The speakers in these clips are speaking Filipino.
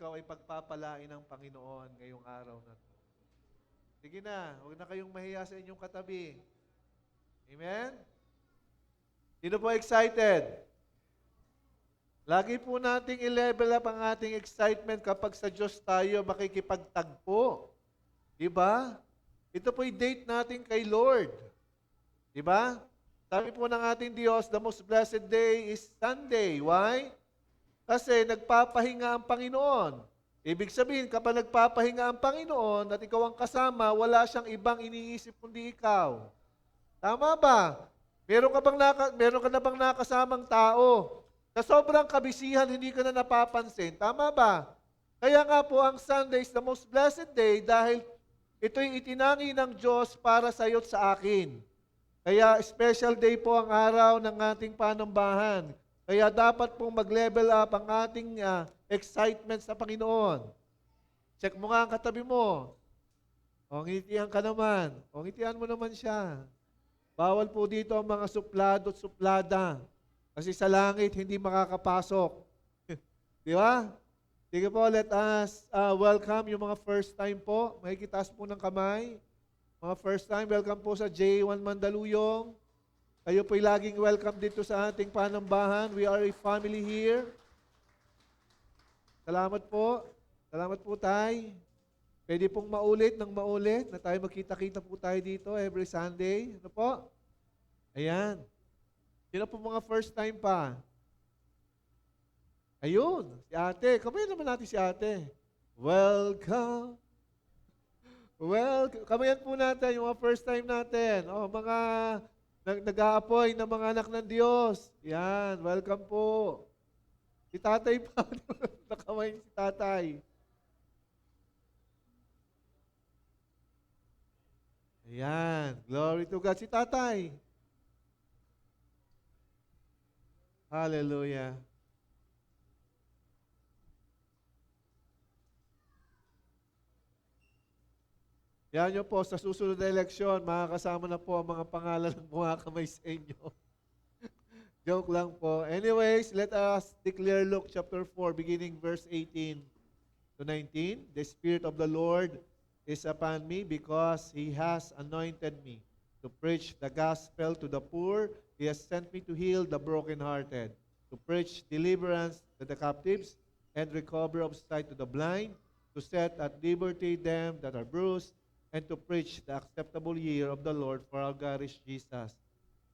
ikaw ay pagpapalain ng Panginoon ngayong araw na to. Sige na, huwag na kayong mahiya sa inyong katabi. Amen? Sino po excited? Lagi po nating i-level up ang ating excitement kapag sa Diyos tayo makikipagtagpo. Diba? Ito po yung date natin kay Lord. Diba? Sabi po ng ating Diyos, the most blessed day is Sunday. Why? Kasi nagpapahinga ang Panginoon. Ibig sabihin, kapag nagpapahinga ang Panginoon at ikaw ang kasama, wala siyang ibang iniisip kundi ikaw. Tama ba? Meron ka na bang nakasamang tao? Sa sobrang kabisihan, hindi ka na napapansin. Tama ba? Kaya nga po, ang Sunday is the most blessed day dahil ito'y itinangi ng Diyos para sa iyo at sa akin. Kaya special day po ang araw ng ating panambahan. Kaya dapat pong mag-level up ang ating excitement sa Panginoon. Check mo nga ang katabi mo. O ngitian ka naman. O ngitian mo naman siya. Bawal po dito ang mga suplado at suplada. Kasi sa langit, hindi makakapasok. Di ba? Sige po, let us welcome yung mga first time po. Makikitaas po ng kamay. Mga first time, welcome po sa J1 Mandaluyong. Kayo po'y laging welcome dito sa ating panambahan. We are a family here. Salamat po. Salamat po, Tay. Pwede pong maulit ng maulit na tayo magkita-kita po tayo dito every Sunday. Ano po? Ayan. Sino po mga first time pa? Ayun, si ate. Kamayan naman natin si ate. Welcome. Welcome. Kamayan po natin yung mga first time natin. O, mga nag-aapoy na mga anak ng Diyos. Yan, welcome po. Si tatay pa. Nakamayin si tatay. Ayan, glory to God. Si tatay. Hallelujah. Yan nyo po, sa susunod na eleksyon, makakasama na po ang mga pangalan ng mga kamay sa inyo. Joke lang po. Anyways, let us declare Luke chapter 4, beginning verse 18 to 19. The Spirit of the Lord is upon me because He has anointed me to preach the gospel to the poor. He has sent me to heal the brokenhearted, to preach deliverance to the captives, and recovery of sight to the blind, to set at liberty them that are bruised, and to preach the acceptable year of the Lord, for our God is Jesus.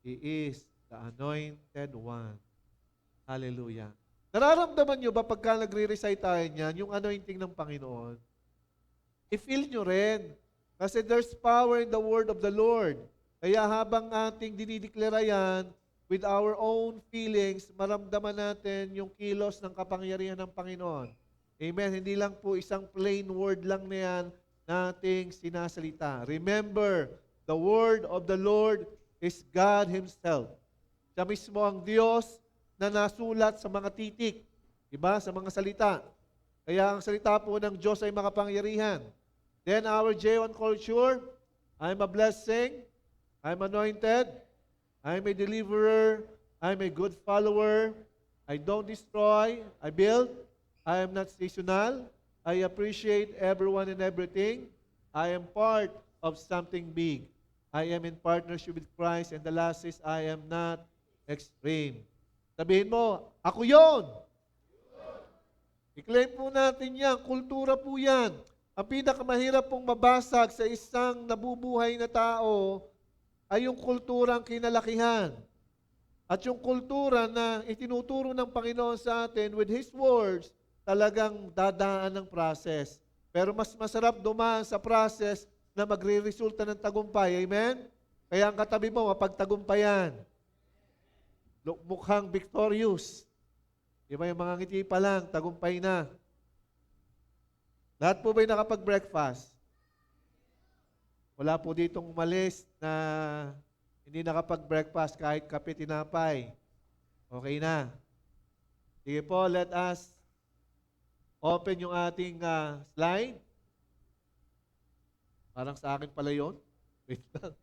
He is the Anointed One. Hallelujah. Nararamdaman nyo ba pagka nagre-recite tayo niyan, yung anointing ng Panginoon? I-feel nyo rin. Kasi there's power in the word of the Lord. Kaya habang ating dinideklara yan, with our own feelings, maramdaman natin yung kilos ng kapangyarihan ng Panginoon. Amen. Hindi lang po isang plain word lang na yan nating sinasalita. Remember, the word of the Lord is God Himself. Siya mismo ang Diyos na nasulat sa mga titik. Diba? Sa mga salita. Kaya ang salita po ng Diyos ay makapangyarihan. Then our J1 culture, I'm a blessing, I'm anointed, I'm a deliverer, I'm a good follower, I don't destroy, I build, I am not seasonal, I appreciate everyone and everything, I am part of something big. I am in partnership with Christ, and the last is, I am not extreme. Sabihin mo, ako yon. I-claim po natin yan. Kultura po yan. Ang pinakamahirap pong mabasag sa isang nabubuhay na tao ay yung kulturang kinalakihan. At yung kultura na itinuturo ng Panginoon sa atin with His words, talagang dadaan ng process. Pero mas masarap dumaan sa process na magre-resulta ng tagumpay. Amen? Kaya ang katabi mo, mapagtagumpayan. Mukhang victorious. Diba yung mga ngiti pa lang, tagumpay na. Lahat po ba'y nakapag-breakfast? Wala po ditong umalis na hindi nakapag-breakfast kahit kape tinapay. Okay na. Sige po, let us open yung ating slide. Parang sa akin pala yun. Wait lang.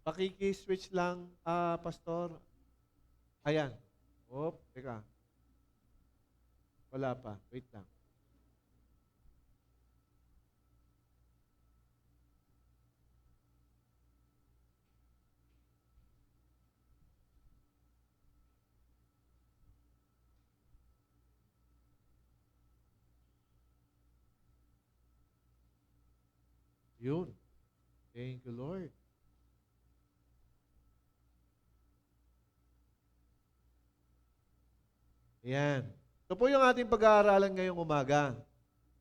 Pakiki-switch lang, Pastor. Ayan. Teka. Wala pa. Wait lang. Yun. Thank you, Lord. Ayan. Ito po yung ating pag-aaralan ngayong umaga.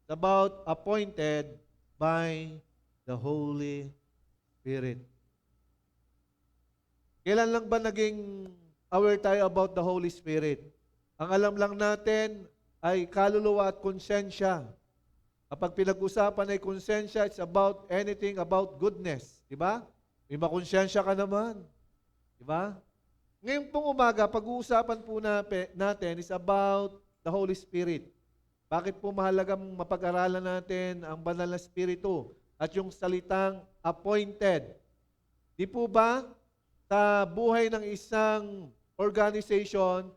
It's about appointed by the Holy Spirit. Kailan lang ba naging aware tayo about the Holy Spirit? Ang alam lang natin ay kaluluwa at konsensya. Kapag pinag-usapan ay konsensya, it's about anything about goodness. Diba? May makonsensya ka naman. Diba? Ngayon pong umaga, pag-uusapan po natin is about the Holy Spirit. Bakit po mahalagang mapag-aralan natin ang banal na Espiritu at yung salitang appointed? Di po ba sa buhay ng isang organization,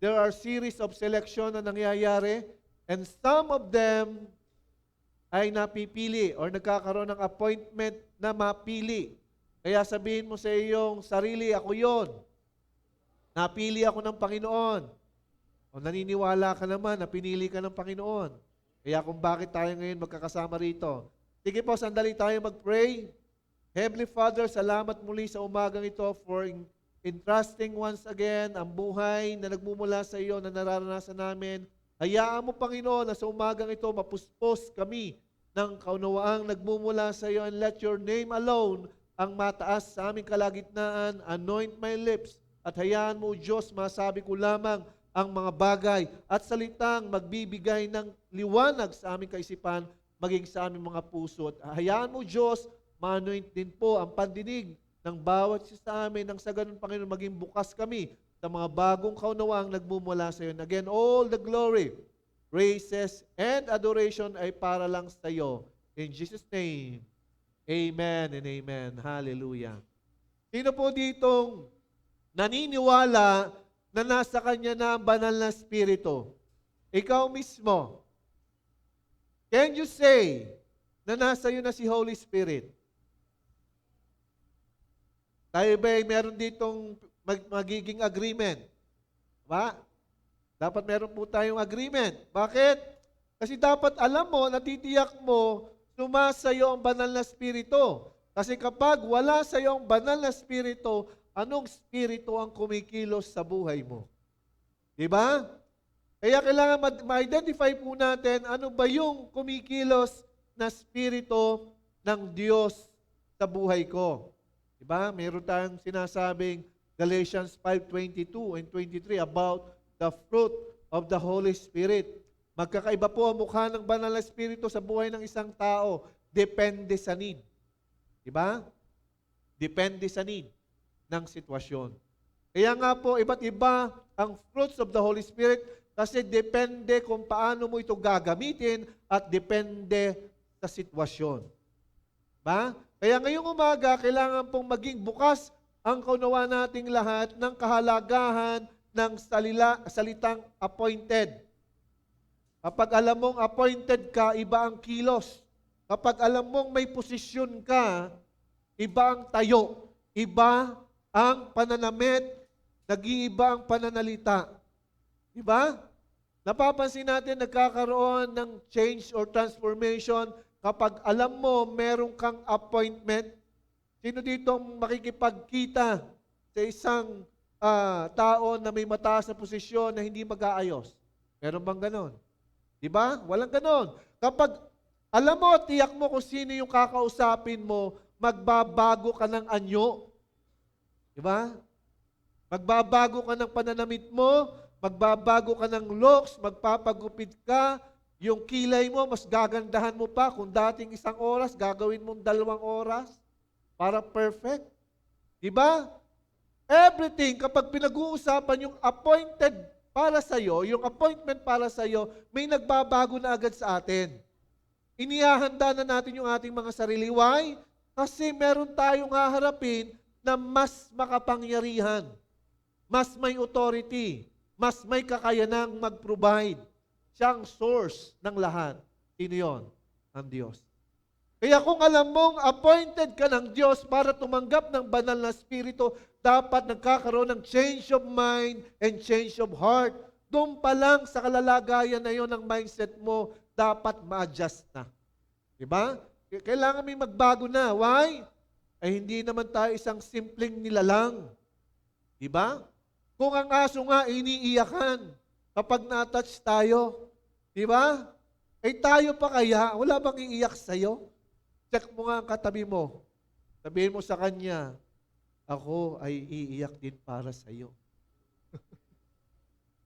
there are series of selection na nangyayari and some of them ay napipili or nagkakaroon ng appointment na mapili. Kaya sabihin mo sa iyong sarili, ako yon. Napili ako ng Panginoon. O naniniwala ka naman na pinili ka ng Panginoon. Kaya kung bakit tayo ngayon magkakasama rito. Sige po, sandali tayo mag-pray. Heavenly Father, salamat muli sa umagang ito for entrusting once again ang buhay na nagmumula sa iyo na nararanasan namin. Hayaan mo, Panginoon, na sa umagang ito mapuspos kami ng kaunawaang nagmumula sa iyo and let your name alone ang mataas sa aming kalagitnaan. Anoint my lips at hayaan mo, Diyos, masabi ko lamang ang mga bagay at salitang magbibigay ng liwanag sa aming kaisipan, maging sa aming mga puso. At hayaan mo, Diyos, ma-anoint din po ang pandinig ng bawat isa sa amin nang sa ganun, Panginoon, maging bukas kami sa mga bagong kaunawaang nagmumula sa iyo. And again, all the glory, praises, and adoration ay para lang sa iyo. In Jesus' name, amen and amen. Hallelujah. Sino po ditong naniniwala na nasa kanya na ang banal na Espiritu? Ikaw mismo. Can you say na nasa iyo na si Holy Spirit? Tayo ba meron ditong magiging agreement? Diba? Dapat meron po tayong agreement. Bakit? Kasi dapat alam mo, natitiyak mo, sumasayo ang banal na Espiritu. Kasi kapag wala sa iyo ang banal na Espiritu, anong Espiritu ang kumikilos sa buhay mo? Diba? Kaya kailangan ma-identify po natin ano ba yung kumikilos na Espiritu ng Diyos sa buhay ko. Diba? Meron tayong sinasabing Galatians 5:22 and 23 about the fruit of the Holy Spirit. Magkakaiba po ang mukha ng banal na Espiritu sa buhay ng isang tao. Depende sa need. Diba? Depende sa need ng sitwasyon. Kaya nga po, iba't iba ang fruits of the Holy Spirit kasi depende kung paano mo ito gagamitin at depende sa sitwasyon. Ba? Kaya ngayong umaga, kailangan pong maging bukas ang kaunawa nating lahat ng kahalagahan ng salitang appointed. Kapag alam mong appointed ka, iba ang kilos. Kapag alam mong may posisyon ka, iba ang tayo. Iba ang pananamit, nag-iiba ang pananalita. Diba? Napapansin natin nagkakaroon ng change or transformation kapag alam mo meron kang appointment. Sino dito makikipagkita sa isang tao na may mataas na posisyon na hindi mag-aayos? Meron bang ganon? Diba? Walang ganon. Kapag alam mo, tiyak mo kung sino yung kakausapin mo, magbabago ka ng anyo. Diba? Magbabago ka ng pananamit mo, magbabago ka ng looks, magpapagupit ka, yung kilay mo, mas gagandahan mo pa. Kung dating 1 oras, gagawin mong 2 oras para perfect. Diba? Everything, kapag pinag-uusapan yung appointed para sa'yo, yung appointment para sa'yo, may nagbabago na agad sa atin. Inihahanda na natin yung ating mga sarili. Why? Kasi meron tayong haharapin na mas makapangyarihan, mas may authority, mas may kakayanang mag-provide. Siya ang source ng lahat. Sino yun? Ang Diyos. Kaya kung alam mong appointed ka ng Diyos para tumanggap ng banal na Espiritu, dapat nagkakaroon ng change of mind and change of heart. Doon pa lang sa kalalagayan na yun ng mindset mo, dapat ma-adjust na. Diba? Kailangan may magbago na. Why? Ay hindi naman tayo isang simpleng nilalang. Diba? Kung ang aso nga iniiyakan kapag na-touch tayo, diba? Eh tayo pa kaya, wala bang iiyak sa'yo? Check mo nga ang katabi mo. Sabihin mo sa kanya, ako ay iiyak din para sa'yo.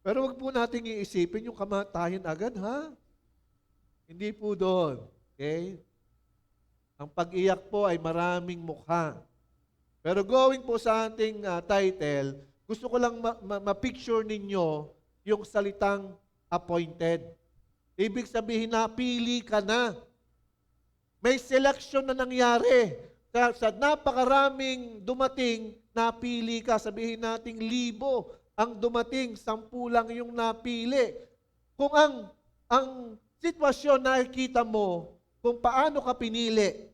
Pero wag po nating iisipin yung kamatayan agad, ha? Hindi po doon. Okay? Ang pag-iyak po ay maraming mukha. Pero going po sa ating title, gusto ko lang ma-picture ninyo yung salitang appointed. Ibig sabihin na pili ka na. May selection na nangyari. Sa napakaraming dumating, napili ka. Sabihin nating 1,000 ang dumating, 10 lang yung napili. Kung ang sitwasyon nakikita mo, kung paano ka pinili,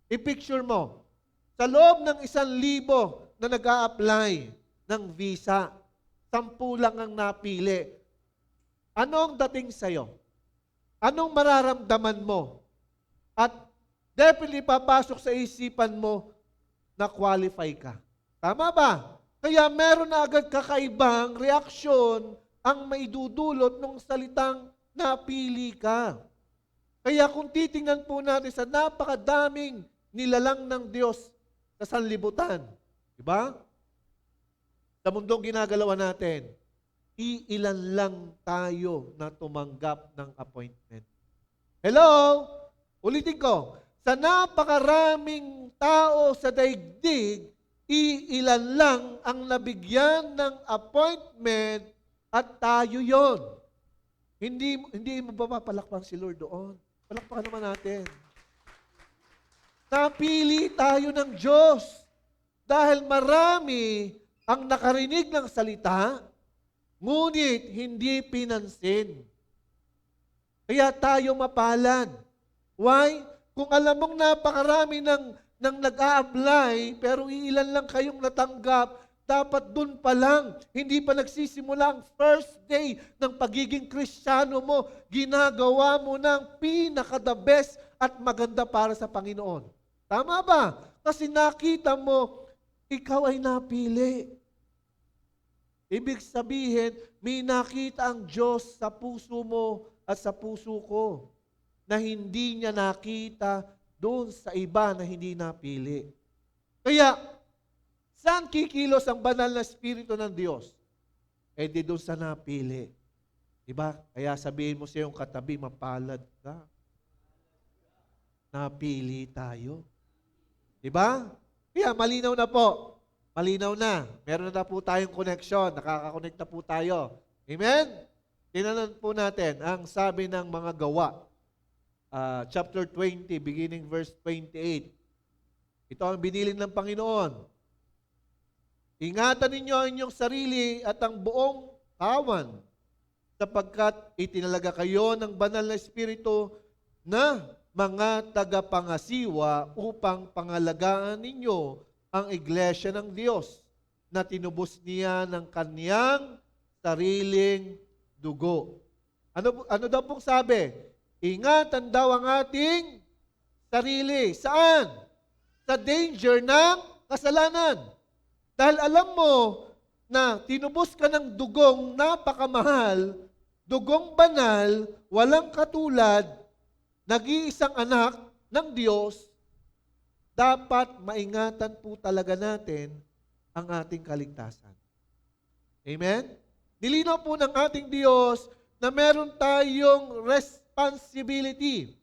i-picture mo, sa loob ng 1,000 na nag-a-apply ng visa, 10 lang ang napili. Ano ang dating sa'yo? Anong mararamdaman mo? At definitely papasok sa isipan mo na qualify ka. Tama ba? Kaya meron na agad kakaibang reaksyon ang maidudulot ng salitang napili ka. Kaya kung titingnan po natin sa napakadaming nilalang ng Diyos sa sanlibutan, di ba? Sa mundong ginagalawan natin, iilan lang tayo na tumanggap ng appointment. Hello? Ulitin ko, sa napakaraming tao sa daigdig, iilan lang ang nabigyan ng appointment at tayo yon. Hindi mo ba mapalakpak si Lord doon? Palakpakan naman natin. Napili tayo ng Diyos dahil marami ang nakarinig ng salita, ngunit hindi pinansin. Kaya tayo mapalad. Why? Kung alam mong napakarami ng nag-a-apply, pero iilan lang kayong natanggap, dapat dun pa lang, hindi pa nagsisimula ang first day ng pagiging Kristiyano mo, ginagawa mo ng pinaka-the best at maganda para sa Panginoon. Tama ba? Kasi nakita mo, ikaw ay napili. Ibig sabihin, may nakita ang Diyos sa puso mo at sa puso ko na hindi niya nakita doon sa iba na hindi napili. Kaya, saan kikilos ang banal na Espiritu ng Diyos? Eh di doon sa napili. Diba? Kaya sabihin mo sa iyong katabi, mapalad ka. Napili tayo. Diba? Kaya malinaw na po. Malinaw na. Meron na po tayong connection. Nakaka-connect na po tayo. Amen? Tingnan po natin ang sabi ng mga gawa. Chapter 20, beginning verse 28. Ito ang binilin ng Panginoon. Ingatan ninyo ang inyong sarili at ang buong kawan, sapagkat itinalaga kayo ng banal na Espiritu na mga tagapangasiwa upang pangalagaan ninyo ang iglesia ng Diyos na tinubos niya ng kaniyang sariling dugo. Ano daw pong sabi? Ingatan daw ang ating sarili. Saan? Sa danger ng kasalanan. Dahil alam mo na tinubos ka ng dugong napakamahal, dugong banal, walang katulad, nag-iisang anak ng Diyos, dapat maingatan po talaga natin ang ating kaligtasan. Amen? Nilinaw po ng ating Diyos na meron tayong responsibility.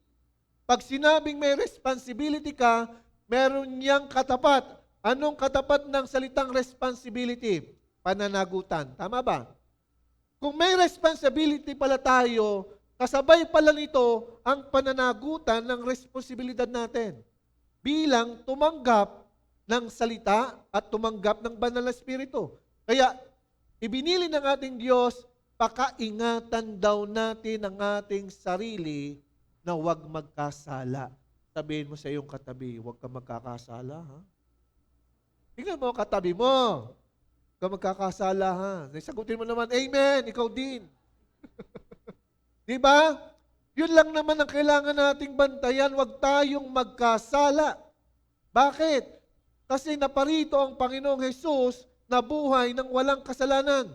Pag sinabing may responsibility ka, meron niyang katapat. Anong katapat ng salitang responsibility? Pananagutan. Tama ba? Kung may responsibility pala tayo, kasabay pala nito ang pananagutan ng responsibilidad natin bilang tumanggap ng salita at tumanggap ng banal na Espiritu. Kaya, ibinili ng ating Diyos, pakaingatan daw natin ang ating sarili na huwag magkasala. Sabihin mo sa iyong katabi, huwag ka magkakasala, ha? Tingnan mo katabi mo, huwag ka magkakasala, ha? Sagutin mo naman, Amen, ikaw din. Di ba? Yun lang naman ang kailangan nating bantayan, huwag tayong magkasala. Bakit? Kasi naparito ang Panginoong Hesus na buhay ng walang kasalanan.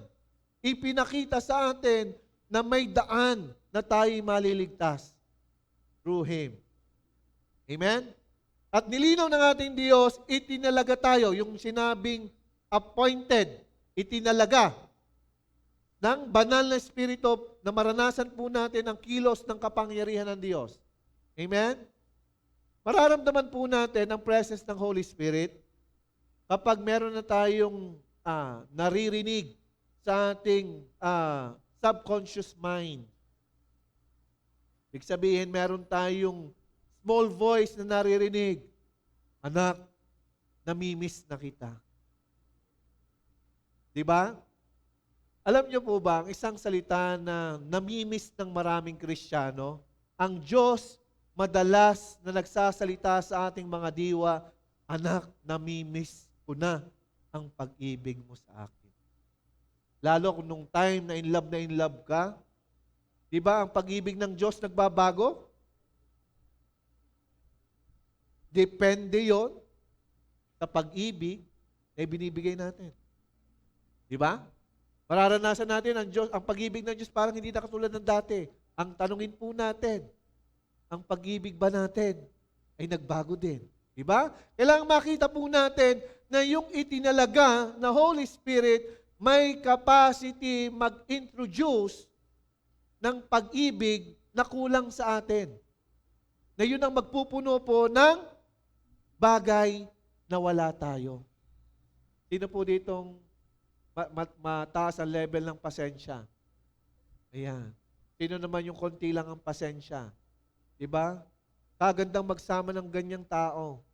Ipinakita sa atin na may daan na tayo maliligtas through Him. Amen? At nilinaw ng ating Diyos, itinalaga tayo, yung sinabing appointed, itinalaga ng banal na Espiritu na maranasan po natin ang kilos ng kapangyarihan ng Diyos. Amen? Mararamdaman po natin ang presence ng Holy Spirit kapag meron na tayong naririnig sa ating subconscious mind. Ibig sabihin, meron tayong small voice na naririnig. Anak, namimiss na kita. Di ba? Alam niyo po ba, ang isang salita na namimiss ng maraming Kristiyano, ang Diyos madalas na nagsasalita sa ating mga diwa, anak, namimiss ko na ang pag-ibig mo sa akin. Lalo kung nung time na in love ka, di ba ang pag-ibig ng Diyos nagbabago? Depende yon sa pag-ibig na binibigay natin. Di ba? Mararanasan natin ang pag-ibig ng Diyos parang hindi na katulad ng dati. Ang tanungin po natin, ang pag-ibig ba natin ay nagbago din? Diba? Kailangan makita po natin na yung itinalaga na Holy Spirit may capacity mag-introduce ng pag-ibig na kulang sa atin. Na yun ang magpupuno po ng bagay na wala tayo. Sino po ditong mataas ang level ng pasensya? Ayan. Sino naman yung konti lang ang pasensya? Diba? Kagandang magsama ng ganyang tao.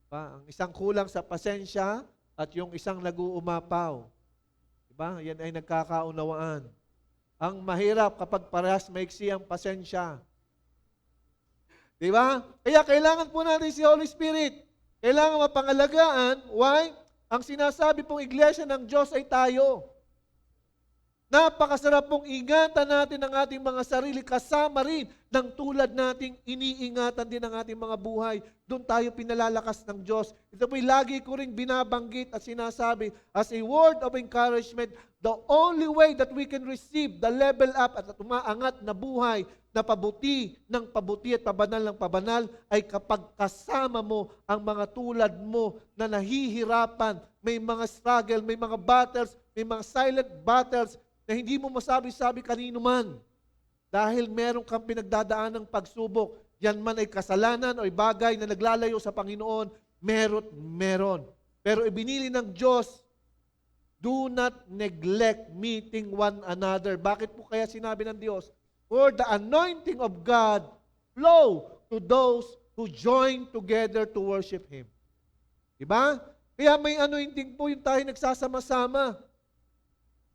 Diba? Ang isang kulang sa pasensya at yung isang nag-uumapaw. Diba? Yan ay nagkakaunawaan. Ang mahirap kapag parehas maiksi ang pasensya. Diba? Kaya kailangan po natin si Holy Spirit. Kailangan mapangalagaan. Why? Ang sinasabi pong iglesia ng Diyos ay tayo. Napakasarap pong ingatan natin ang ating mga sarili kasama rin ng tulad nating iniingatan din ang ating mga buhay. Doon tayo pinalalakas ng Diyos. Ito po'y lagi ko rin binabanggit at sinasabi as a word of encouragement, the only way that we can receive the level up at umaangat na buhay na pabuti ng pabuti at pabanal ng pabanal ay kapag kasama mo ang mga tulad mo na nahihirapan, may mga struggle, may mga battles, may mga silent battles na hindi mo masabi-sabi kanino man. Dahil meron kang pinagdadaan ng pagsubok, yan man ay kasalanan o ay bagay na naglalayo sa Panginoon, meron. Pero ibinili ng Diyos, do not neglect meeting one another. Bakit po kaya sinabi ng Diyos? For the anointing of God flow to those who join together to worship Him. Diba? Kaya may anointing po yung tayo nagsasama-sama.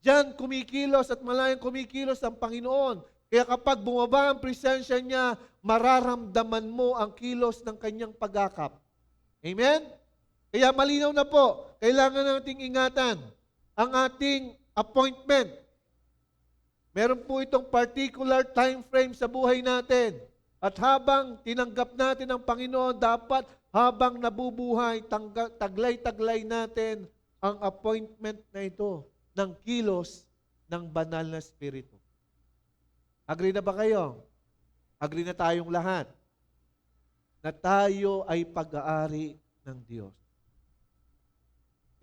Diyan kumikilos at malayang kumikilos ang Panginoon. Kaya kapag bumaba ang presensya niya, mararamdaman mo ang kilos ng kanyang pagakap. Amen? Kaya malinaw na po, kailangan nating ingatan ang ating appointment. Meron po itong particular time frame sa buhay natin. At habang tinanggap natin ang Panginoon, dapat habang nabubuhay, taglay-taglay natin ang appointment na ito ng kilos ng banal na Espiritu. Agree na ba kayo? Agree na tayong lahat na tayo ay pag-aari ng Diyos.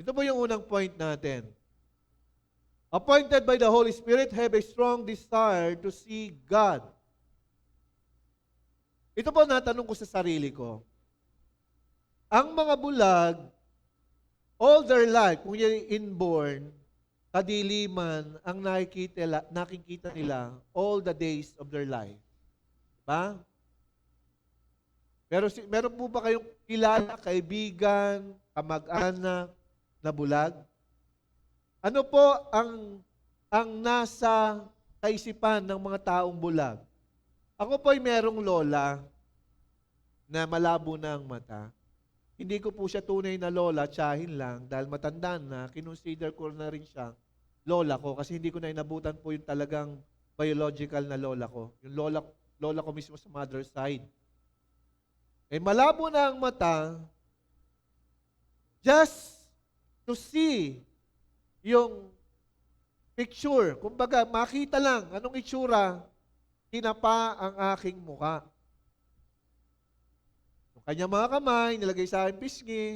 Ito po yung unang point natin. Appointed by the Holy Spirit, have a strong desire to see God. Ito po natanong ko sa sarili ko. Ang mga bulag, all their life, kung yan inborn, kadiliman ang nakikita nila all the days of their life. Diba? Meron po ba kayong kilala, kaibigan, kamag-anak na bulag? Ano po ang nasa kaisipan ng mga taong bulag? Ako po ay merong lola na malabo na ang mata. Hindi ko po siya tunay na lola, tiyahin lang, dahil matanda na, kinonsider ko na rin siya lola ko kasi hindi ko na inabutan po yung talagang biological na lola ko. Yung lola ko mismo sa mother side. Malabo na ang mata, just to see yung picture. Kumbaga, makita lang anong itsura, tinapa ang aking muka. Yung kanyang mga kamay, nilagay sa aking pisngi,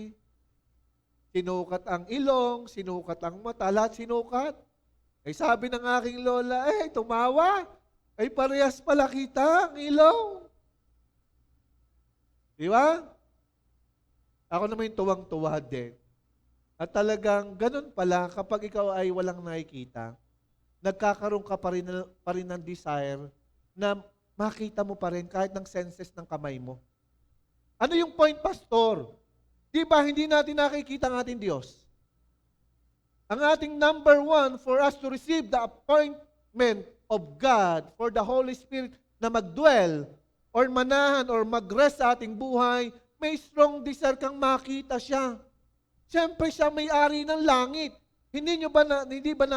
sinukat ang ilong, sinukat ang mata, lahat sinukat. Sabi ng aking lola, tumawa. Parehas pala kita ang ilong. Di ba? Ako naman yung tuwang-tuwa din. At talagang ganun pala kapag ikaw ay walang nakikita, nagkakaroon ka pa rin ng desire na makita mo pa rin kahit ng senses ng kamay mo. Ano yung point, Pastor? Di ba hindi natin nakikita ang ating Diyos? Ang ating number one for us to receive the appointment of God for the Holy Spirit na magdwell or manahan or mag-rest sa ating buhay, may strong desire kang makita siya. Siyempre siya may-ari ng langit. Hindi ba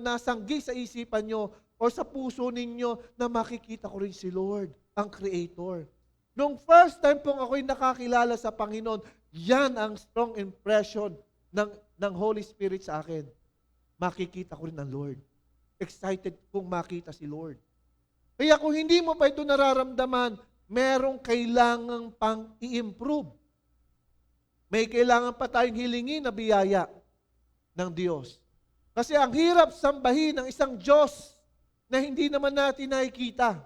nasanggi sa isipan nyo o sa puso ninyo na makikita ko rin si Lord, ang Creator? Nung first time pong ako'y nakakilala sa Panginoon, yan ang strong impression ng Holy Spirit sa akin. Makikita ko rin ang Lord. Excited kong makita si Lord. Kaya kung hindi mo pa ito nararamdaman, merong kailangang pang i-improve. May kailangan pa tayong hilingin na biyaya ng Diyos. Kasi ang hirap sambahin ng isang Diyos na hindi naman natin nakikita.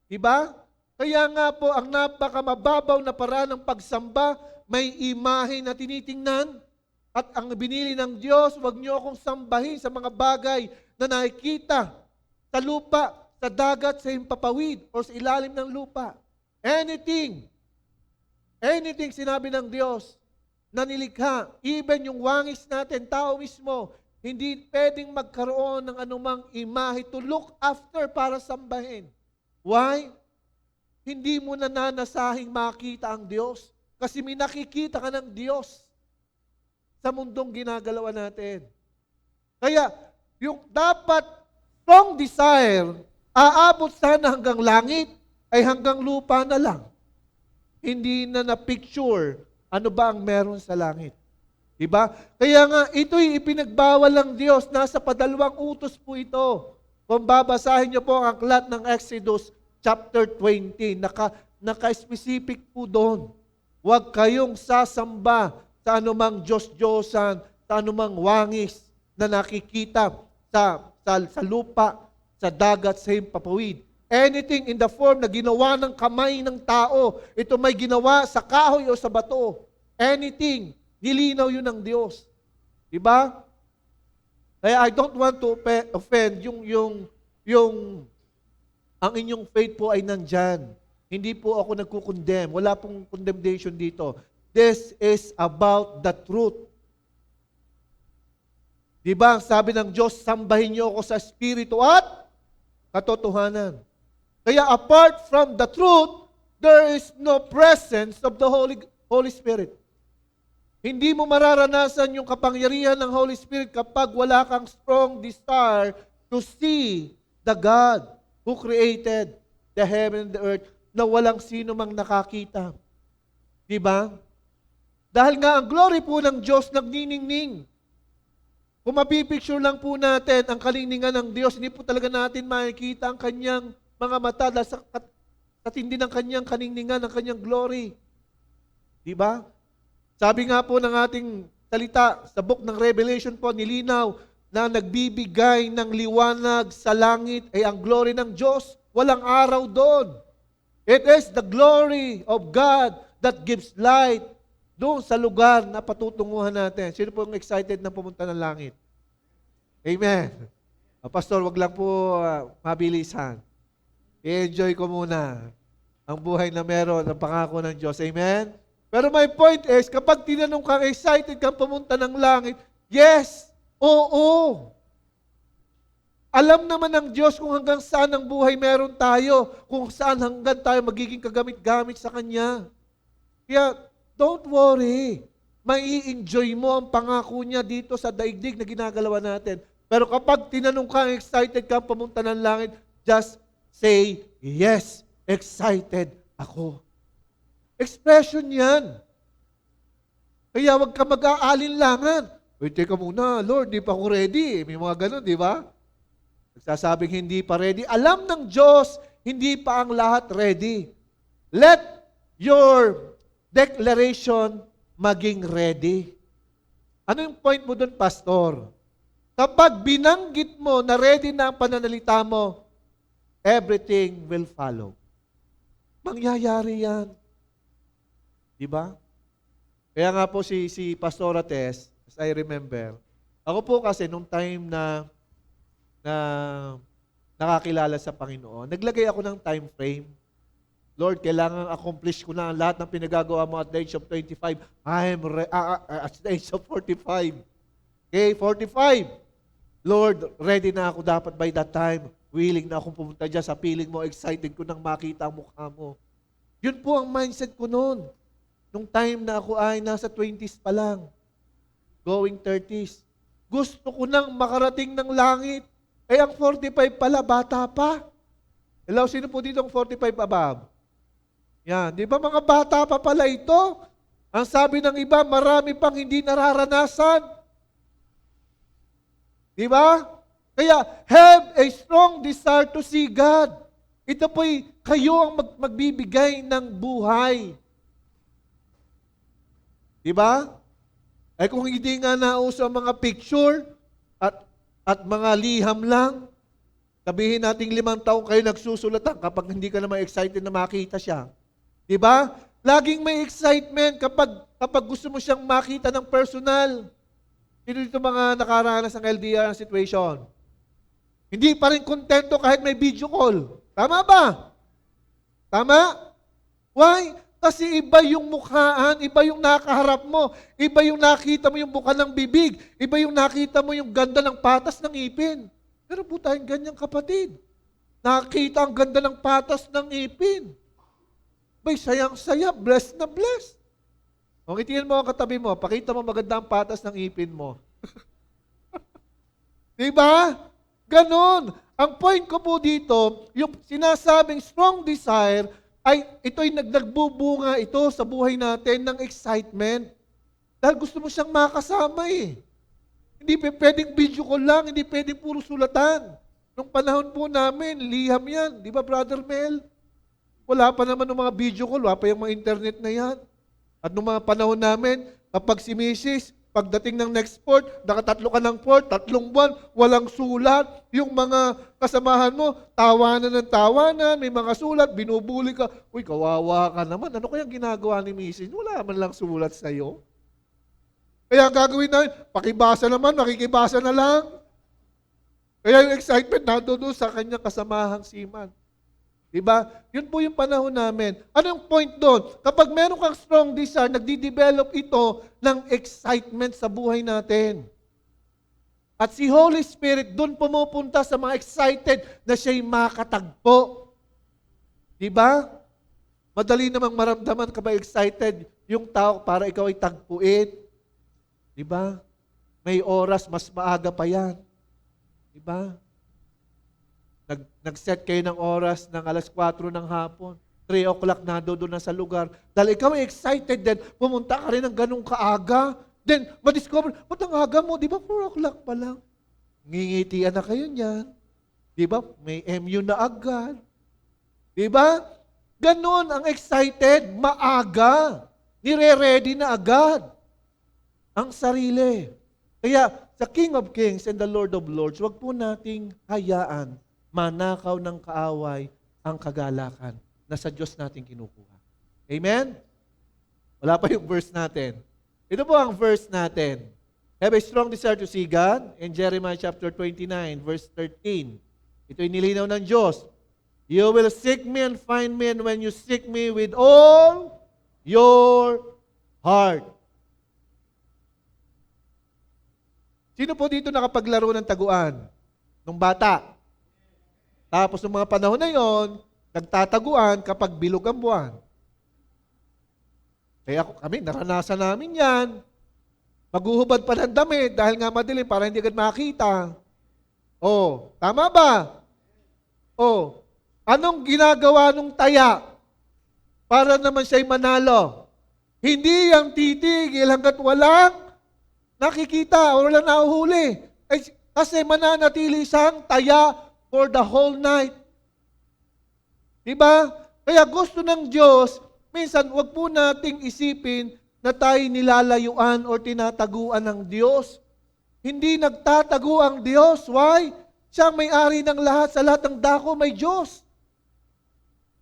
Diba? Kaya nga po, ang napakamababaw na paraan ng pagsamba, may imahe na tinitingnan. At ang binili ng Diyos, huwag niyo akong sambahin sa mga bagay na nakikita sa lupa, sa dagat, sa himpapawid, o sa ilalim ng lupa. Anything sinabi ng Diyos na nilikha, even yung wangis natin, tao mismo, hindi pwedeng magkaroon ng anumang imahe to look after para sambahin. Why? Hindi mo nananasahing makita ang Diyos kasi may nakikita ka ng Diyos sa mundong ginagalawan natin. Kaya, yung dapat strong desire, aabot sana hanggang langit, ay hanggang lupa na lang. Hindi na na-picture ano ba ang meron sa langit. Diba? Kaya nga, ito'y ipinagbawal ng Diyos. Nasa padalawang utos po ito. Kung babasahin niyo po ang aklat ng Exodus chapter 20, naka-specific po doon. Huwag kayong sasamba sa anumang Diyos-Diyosan, sa anumang wangis na nakikita sa lupa, sa dagat, sa himpapawid. Anything in the form na ginawa ng kamay ng tao, ito may ginawa sa kahoy o sa bato. Anything, nilinaw yun ng Diyos. Diba? Kaya I don't want to offend yung ang inyong faith po ay nandyan. Hindi po ako nagkukondemn. Wala pong condemnation dito. This is about the truth. Diba? Sabi ng Diyos, sambahin niyo ako sa Espiritu at katotohanan. Kaya apart from the truth, there is no presence of the Holy Spirit. Hindi mo mararanasan yung kapangyarihan ng Holy Spirit kapag wala kang strong desire to see the God who created the heaven and the earth na walang sino mang nakakita. Diba? Dahil nga ang glory po ng Diyos nagniningning. Kung mapipicture lang po natin ang kalingningan ng Diyos, hindi po talaga natin makikita ang kanyang mga mata dahil sa katindi ng kanyang kaningningan, ng kanyang glory. Diba? Sabi nga po ng ating salita sa book ng Revelation po, nilinaw na nagbibigay ng liwanag sa langit ay ang glory ng Diyos. Walang araw doon. It is the glory of God that gives light doon sa lugar na patutunguhan natin. Sino po ang excited na pumunta ng langit? Amen. Pastor, wag lang po mabilisan. I-enjoy ko muna ang buhay na meron, ang pangako ng Diyos. Amen? Pero my point is, kapag tinanong kang excited kang pumunta ng langit, yes, oo. Alam naman ng Diyos kung hanggang saan ang buhay meron tayo, kung saan hanggang tayo magiging kagamit-gamit sa Kanya. Kaya, don't worry. Mai-enjoy mo ang pangako niya dito sa daigdig na ginagalawan natin. Pero kapag tinanong kang excited kang pumunta ng langit, just say, yes, excited ako. Expression yan. Kaya wag ka mag-aalinlangan. Wait, teka muna, Lord, di pa ako ready. May mga ganun, di ba? Nagsasabing hindi pa ready. Alam ng Diyos, hindi pa ang lahat ready. Let your declaration maging ready. Ano yung point mo doon, Pastor? Kapag binanggit mo na ready na ang pananalita mo, everything will follow. Mangyayari yan. Diba? Kaya nga po si Pastora Tess, as I remember, ako po kasi nung time na nakakilala sa Panginoon, naglagay ako ng time frame. Lord, kailangan accomplish ko na ang lahat ng pinagagawa mo at the age of 25. At the age of 45. Okay, 45. Lord, ready na ako dapat by that time. Willing na akong pumunta dyan sa piling mo. Excited ko nang makita ang mukha mo. Yun po ang mindset ko noon. Nung time na ako ay nasa 20s pa lang. Going 30s. Gusto ko nang makarating ng langit. Eh, ang 45 pala, bata pa. Hello, sino po dito ang 45 above? Yan, di ba mga bata pa pala ito? Ang sabi ng iba, marami pang hindi nararanasan. Di ba? Kaya, have a strong desire to see God. Ito po'y kayo ang magbibigay ng buhay. Di ba? Eh kung hindi nga nauso ang mga picture at mga liham lang, sabihin natin 5 taon kayo nagsusulatan kapag hindi ka naman excited na makita siya. Di ba? Laging may excitement kapag gusto mo siyang makita ng personal. Sino dito mga nakaranas ng LDR situation? Hindi pa rin kontento kahit may video call. Tama ba? Tama? Why? Kasi iba yung mukhaan, iba yung nakaharap mo, iba yung nakita mo yung buka ng bibig, iba yung nakita mo yung ganda ng patas ng ipin. Pero po tayong ganyang kapatid. Nakita ang ganda ng patas ng ipin. Bay, sayang-saya, blessed na blessed. Kung itingin mo ang katabi mo, pakita mo maganda ang patas ng ipin mo. Diba? Ganon. Ang point ko po dito, yung sinasabing strong desire, ay ito'y nagbubunga ito sa buhay natin ng excitement. Dahil gusto mo siyang makasama eh. Hindi pwedeng video call lang, hindi pwedeng puro sulatan. Nung panahon po namin, liham yan. Di ba, Brother Mel? Wala pa naman ng mga video call, wala pa yung mga internet na yan. At nung mga panahon namin, kapag si Mrs., pagdating ng next port, nakatatlo ka ng port, 3 buwan, walang sulat. Yung mga kasamahan mo, tawanan ng tawanan, may mga sulat, binubuli ka. Uy, kawawa ka naman. Ano kayang ginagawa ni Mrs.? Wala man lang sulat sa'yo. Kaya ang gagawin namin, pakibasa naman, makikibasa na lang. Kaya yung excitement nandun sa kanyang kasamahang seaman. Diba? Yun po yung panahon namin. Anong point doon? Kapag meron kang strong desire, nagdi-develop ito ng excitement sa buhay natin. At si Holy Spirit doon pumupunta sa mga excited na siya'y makatagpo. Diba? Madali namang maramdaman ka ba excited yung tao para ikaw ay tagpuin. Diba? May oras, mas maaga pa yan. Diba? Nag-set kayo ng oras ng 4:00 ng hapon. 3 o'clock na doon na sa lugar. Dahil ikaw ay excited din, pumunta ka rin ng ganung kaaga. Then, madiscover, ba't ang aga mo? Di ba 4 o'clock pa lang? Ngingitian na kayo niyan. Di ba? May MU na agad. Di ba? Ganon ang excited, maaga. Nire-ready na agad ang sarili. Kaya, sa King of Kings and the Lord of Lords, wag po nating hayaan manakaw ng kaaway ang kagalakan na sa Diyos natin kinukuha. Amen? Wala pa yung verse natin. Ito po ang verse natin. Have a strong desire to see God in Jeremiah chapter 29, verse 13. Ito'y nilinaw ng Diyos. You will seek me and find me, and when you seek me with all your heart. Sino po dito nakapaglaro ng taguan? Nung bata. Tapos nung mga panahon na yon, nagtataguan kapag bilog ang buwan. Kaya kami, naranasan namin yan. Maghuhubad pa ng damit dahil nga madilim para hindi agad makita. Oh, tama ba? Oh, anong ginagawa nung taya para naman siya'y manalo? Hindi yang titigil hanggat walang nakikita o walang nahuhuli. Kasi mananatili siyang taya for the whole night. Diba? Kaya gusto ng Diyos, minsan wag po nating isipin na tayo nilalayuan o tinataguan ng Diyos. Hindi nagtatago ang Diyos. Why? Siya ang may-ari ng lahat. Sa lahat ng dako may Diyos.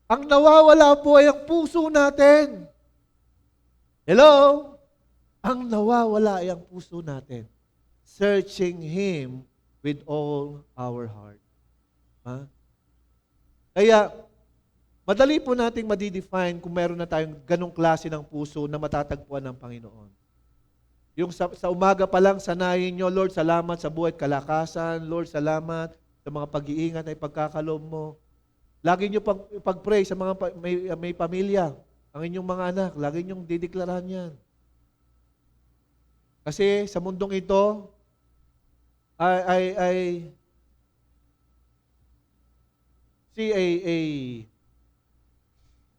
Ang nawawala po ay ang puso natin. Hello? Ang nawawala ay ang puso natin. Searching Him with all our heart. Ha? Kaya, madali po nating madidefine kung meron na tayong ganong klase ng puso na matatagpuan ng Panginoon. Yung sa umaga pa lang, sanayin nyo, Lord, salamat sa buhay at kalakasan. Lord, salamat sa mga pag-iingat at pagkakaloob mo. Lagi nyo pag-pray sa mga may pamilya, ang inyong mga anak, lagi nyong dideklarahan yan. Kasi sa mundong ito, see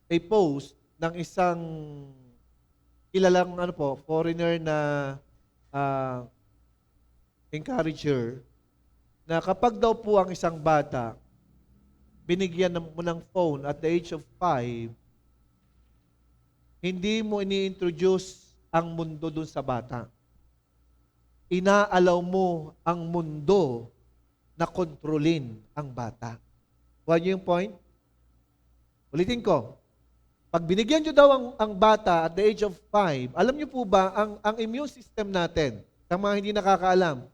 a post ng isang kilalang foreigner na encourager na kapag daw po ang isang bata binigyan mo ng phone at the age of 5, hindi mo ini-introduce ang mundo dun sa bata. Inaalaw mo ang mundo na kontrolin ang bata. Kuha niyo yung point? Ulitin ko. Pag binigyan niyo daw ang bata at the age of 5, alam niyo po ba, ang immune system natin, sa mga hindi nakakaalam,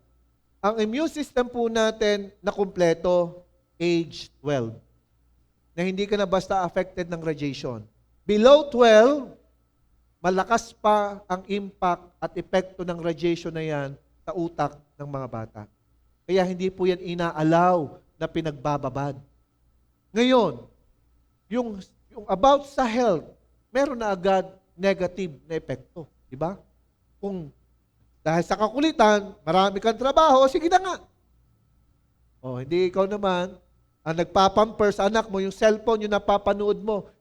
ang immune system po natin na kumpleto, age 12. Na hindi ka na basta affected ng radiation. Below 12, malakas pa ang impact at epekto ng radiation na yan sa utak ng mga bata. Kaya hindi po yan inaalaw na pinagbababad. Ngayon, yung about sa health, meron na agad negative na epekto. Diba? Kung dahil sa kakulitan, marami kang trabaho, sige na nga. O, hindi ikaw naman, ang nagpapamper sa anak mo, yung cellphone, yung napapanood mo.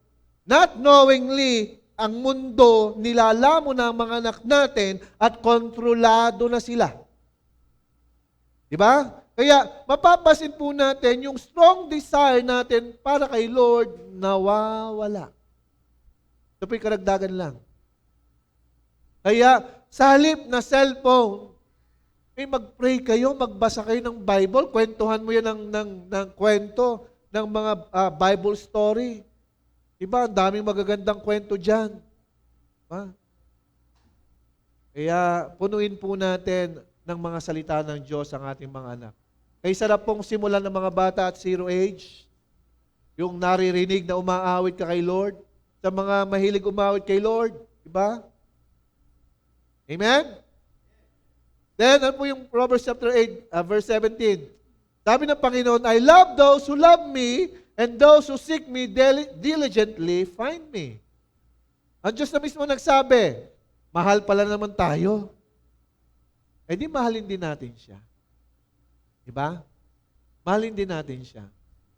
Not knowingly, ang mundo, nilalamo na ang mga anak natin at kontrolado na sila. Diba? Kaya, mapapasin po natin yung strong desire natin para kay Lord, nawawala. Ito po'y karagdagan lang. Kaya, sa halip na cellphone, mag-pray kayo, magbasa kayo ng Bible, kwentuhan mo yan ng kwento, ng mga Bible story. Diba? Ang daming magagandang kwento dyan. Diba? Kaya, punuin po natin ng mga salita ng Diyos ang ating mga anak. Kaya sarap pong simulan ng mga bata at 0 age, yung naririnig na umaawit ka kay Lord, sa mga mahilig umawit kay Lord. Diba? Amen? Then, ano po yung Proverbs chapter 8, verse 17? Sabi ng Panginoon, I love those who love me, and those who seek me diligently find me. Ang Diyos na mismo nagsabi, mahal pala naman tayo. Eh di mahalin din natin siya. Diba? Mahalin din natin siya.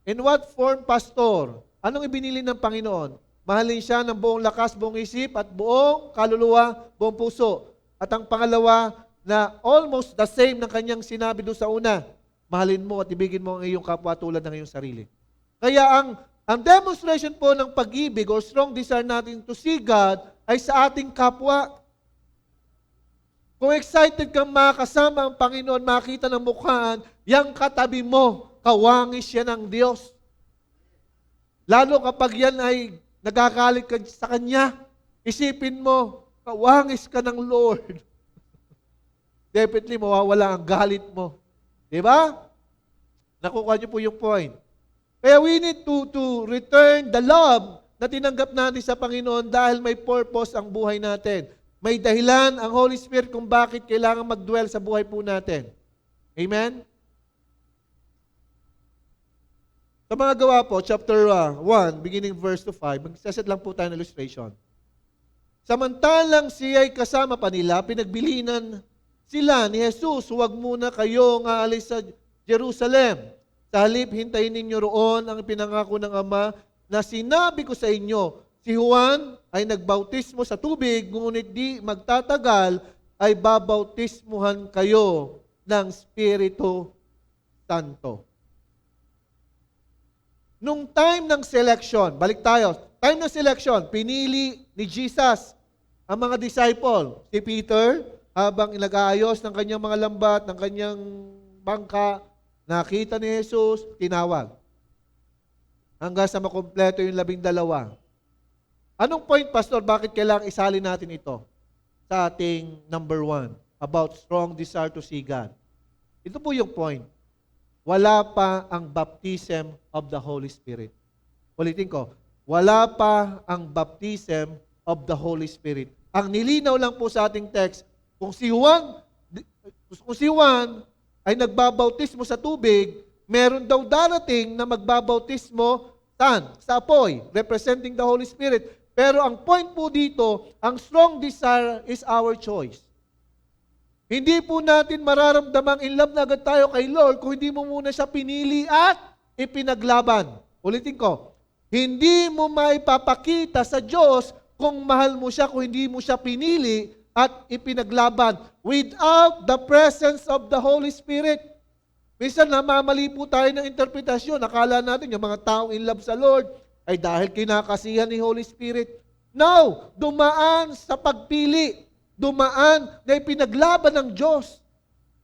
In what form, pastor? Anong ibinili ng Panginoon? Mahalin siya ng buong lakas, buong isip, at buong kaluluwa, buong puso. At ang pangalawa, na almost the same ng kanyang sinabi doon sa una, mahalin mo at ibigin mo ang iyong kapwa tulad ng iyong sarili. Kaya ang demonstration po ng pag-ibig or strong desire natin to see God ay sa ating kapwa. Kung excited kang makasama ang Panginoon, makita ng mukhaan, yang katabi mo, kawangis yan ng Diyos. Lalo kapag yan ay nagagalit ka sa Kanya, isipin mo, kawangis ka ng Lord. Definitely, mawawala ang galit mo. Diba? Nakukuha niyo po yung point. Kaya we need to return the love na tinanggap natin sa Panginoon dahil may purpose ang buhay natin. May dahilan ang Holy Spirit kung bakit kailangan mag-dwell sa buhay po natin. Amen? Sa mga gawa po, chapter 1, beginning verse to 5, magsaset lang po tayo ng illustration. Samantalang siya'y kasama pa nila, pinagbilinan sila ni Jesus, huwag muna kayong aalis sa Jerusalem. Sa halip, hintayin ninyo roon ang pinangako ng Ama na sinabi ko sa inyo, si Juan ay nagbautismo sa tubig, ngunit di magtatagal ay babautismuhan kayo ng Espiritu Santo. Nung time ng selection, balik tayo, time ng selection, pinili ni Jesus ang mga disciple. Si Peter, habang nag-aayos ng kanyang mga lambat, ng kanyang bangka, nakita ni Jesus, tinawag. Hanggang sa makumpleto yung 12. Anong point, Pastor, bakit kailangang isali natin ito sa ating number 1 about strong desire to see God? Ito po yung point. Wala pa ang baptism of the Holy Spirit. Ulitin ko, wala pa ang baptism of the Holy Spirit. Ang nilinaw lang po sa ating text, kung si Juan ay nagbabautismo sa tubig, meron daw darating na magbabautismo sa apoy, representing the Holy Spirit. Pero ang point po dito, ang strong desire is our choice. Hindi po natin mararamdamang in love na agad tayo kay Lord kung hindi mo muna siya pinili at ipinaglaban. Ulitin ko, hindi mo maipapakita sa Diyos kung mahal mo siya kung hindi mo siya pinili at ipinaglaban without the presence of the Holy Spirit. Minsan namamali po tayo ng interpretasyon. Akala natin yung mga taong in love sa Lord ay dahil kinakasihan ni Holy Spirit. No! Dumaan sa pagpili. Dumaan na ipinaglaban ng Diyos.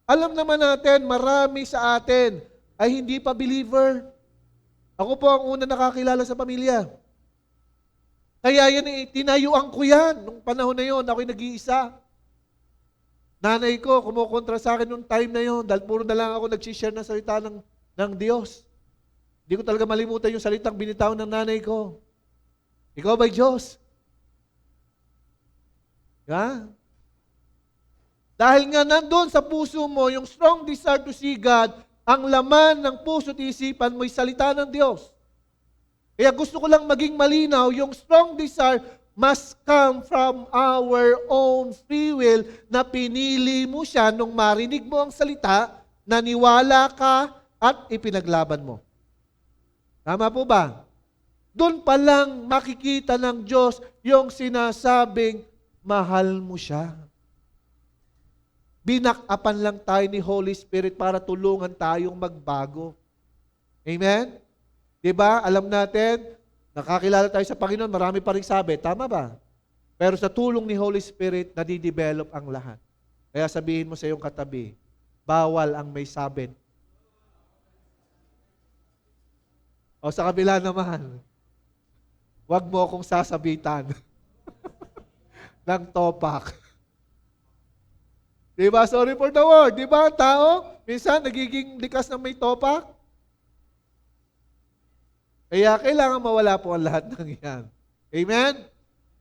Alam naman natin, marami sa atin ay hindi pa believer. Ako po ang una nakakilala sa pamilya. Kaya yan, tinayuan ko yan. Nung panahon na yon, ako'y nag-iisa. Nanay ko, kumukontra sa akin nung time na yon, dahil puro na lang ako nag-share ng salita ng Diyos. Hindi ko talaga malimutan yung salitang binitawan ng nanay ko. Ikaw ba'y Diyos? Ha? Dahil nga nandun sa puso mo, yung strong desire to see God, ang laman ng puso at isipan mo'y salita ng Diyos. Kaya gusto ko lang maging malinaw, yung strong desire must come from our own free will na pinili mo siya nung marinig mo ang salita, naniwala ka at ipinaglaban mo. Tama po ba? Doon pa lang makikita ng Diyos yung sinasabing, mahal mo siya. Binakapan lang tayo ni Holy Spirit para tulungan tayong magbago. Amen? Diba? Alam natin, nakakilala tayo sa Panginoon, marami pa rin sabi. Tama ba? Pero sa tulong ni Holy Spirit, nadidevelop ang lahat. Kaya sabihin mo sa iyong katabi, bawal ang may sabit. O sa kabila naman, huwag mo akong sasabitan ng topak. Diba? Sorry for the word. Diba? Ang tao, minsan nagiging likas ng may topak. Kaya kailangan mawala po ang lahat ng yan. Amen?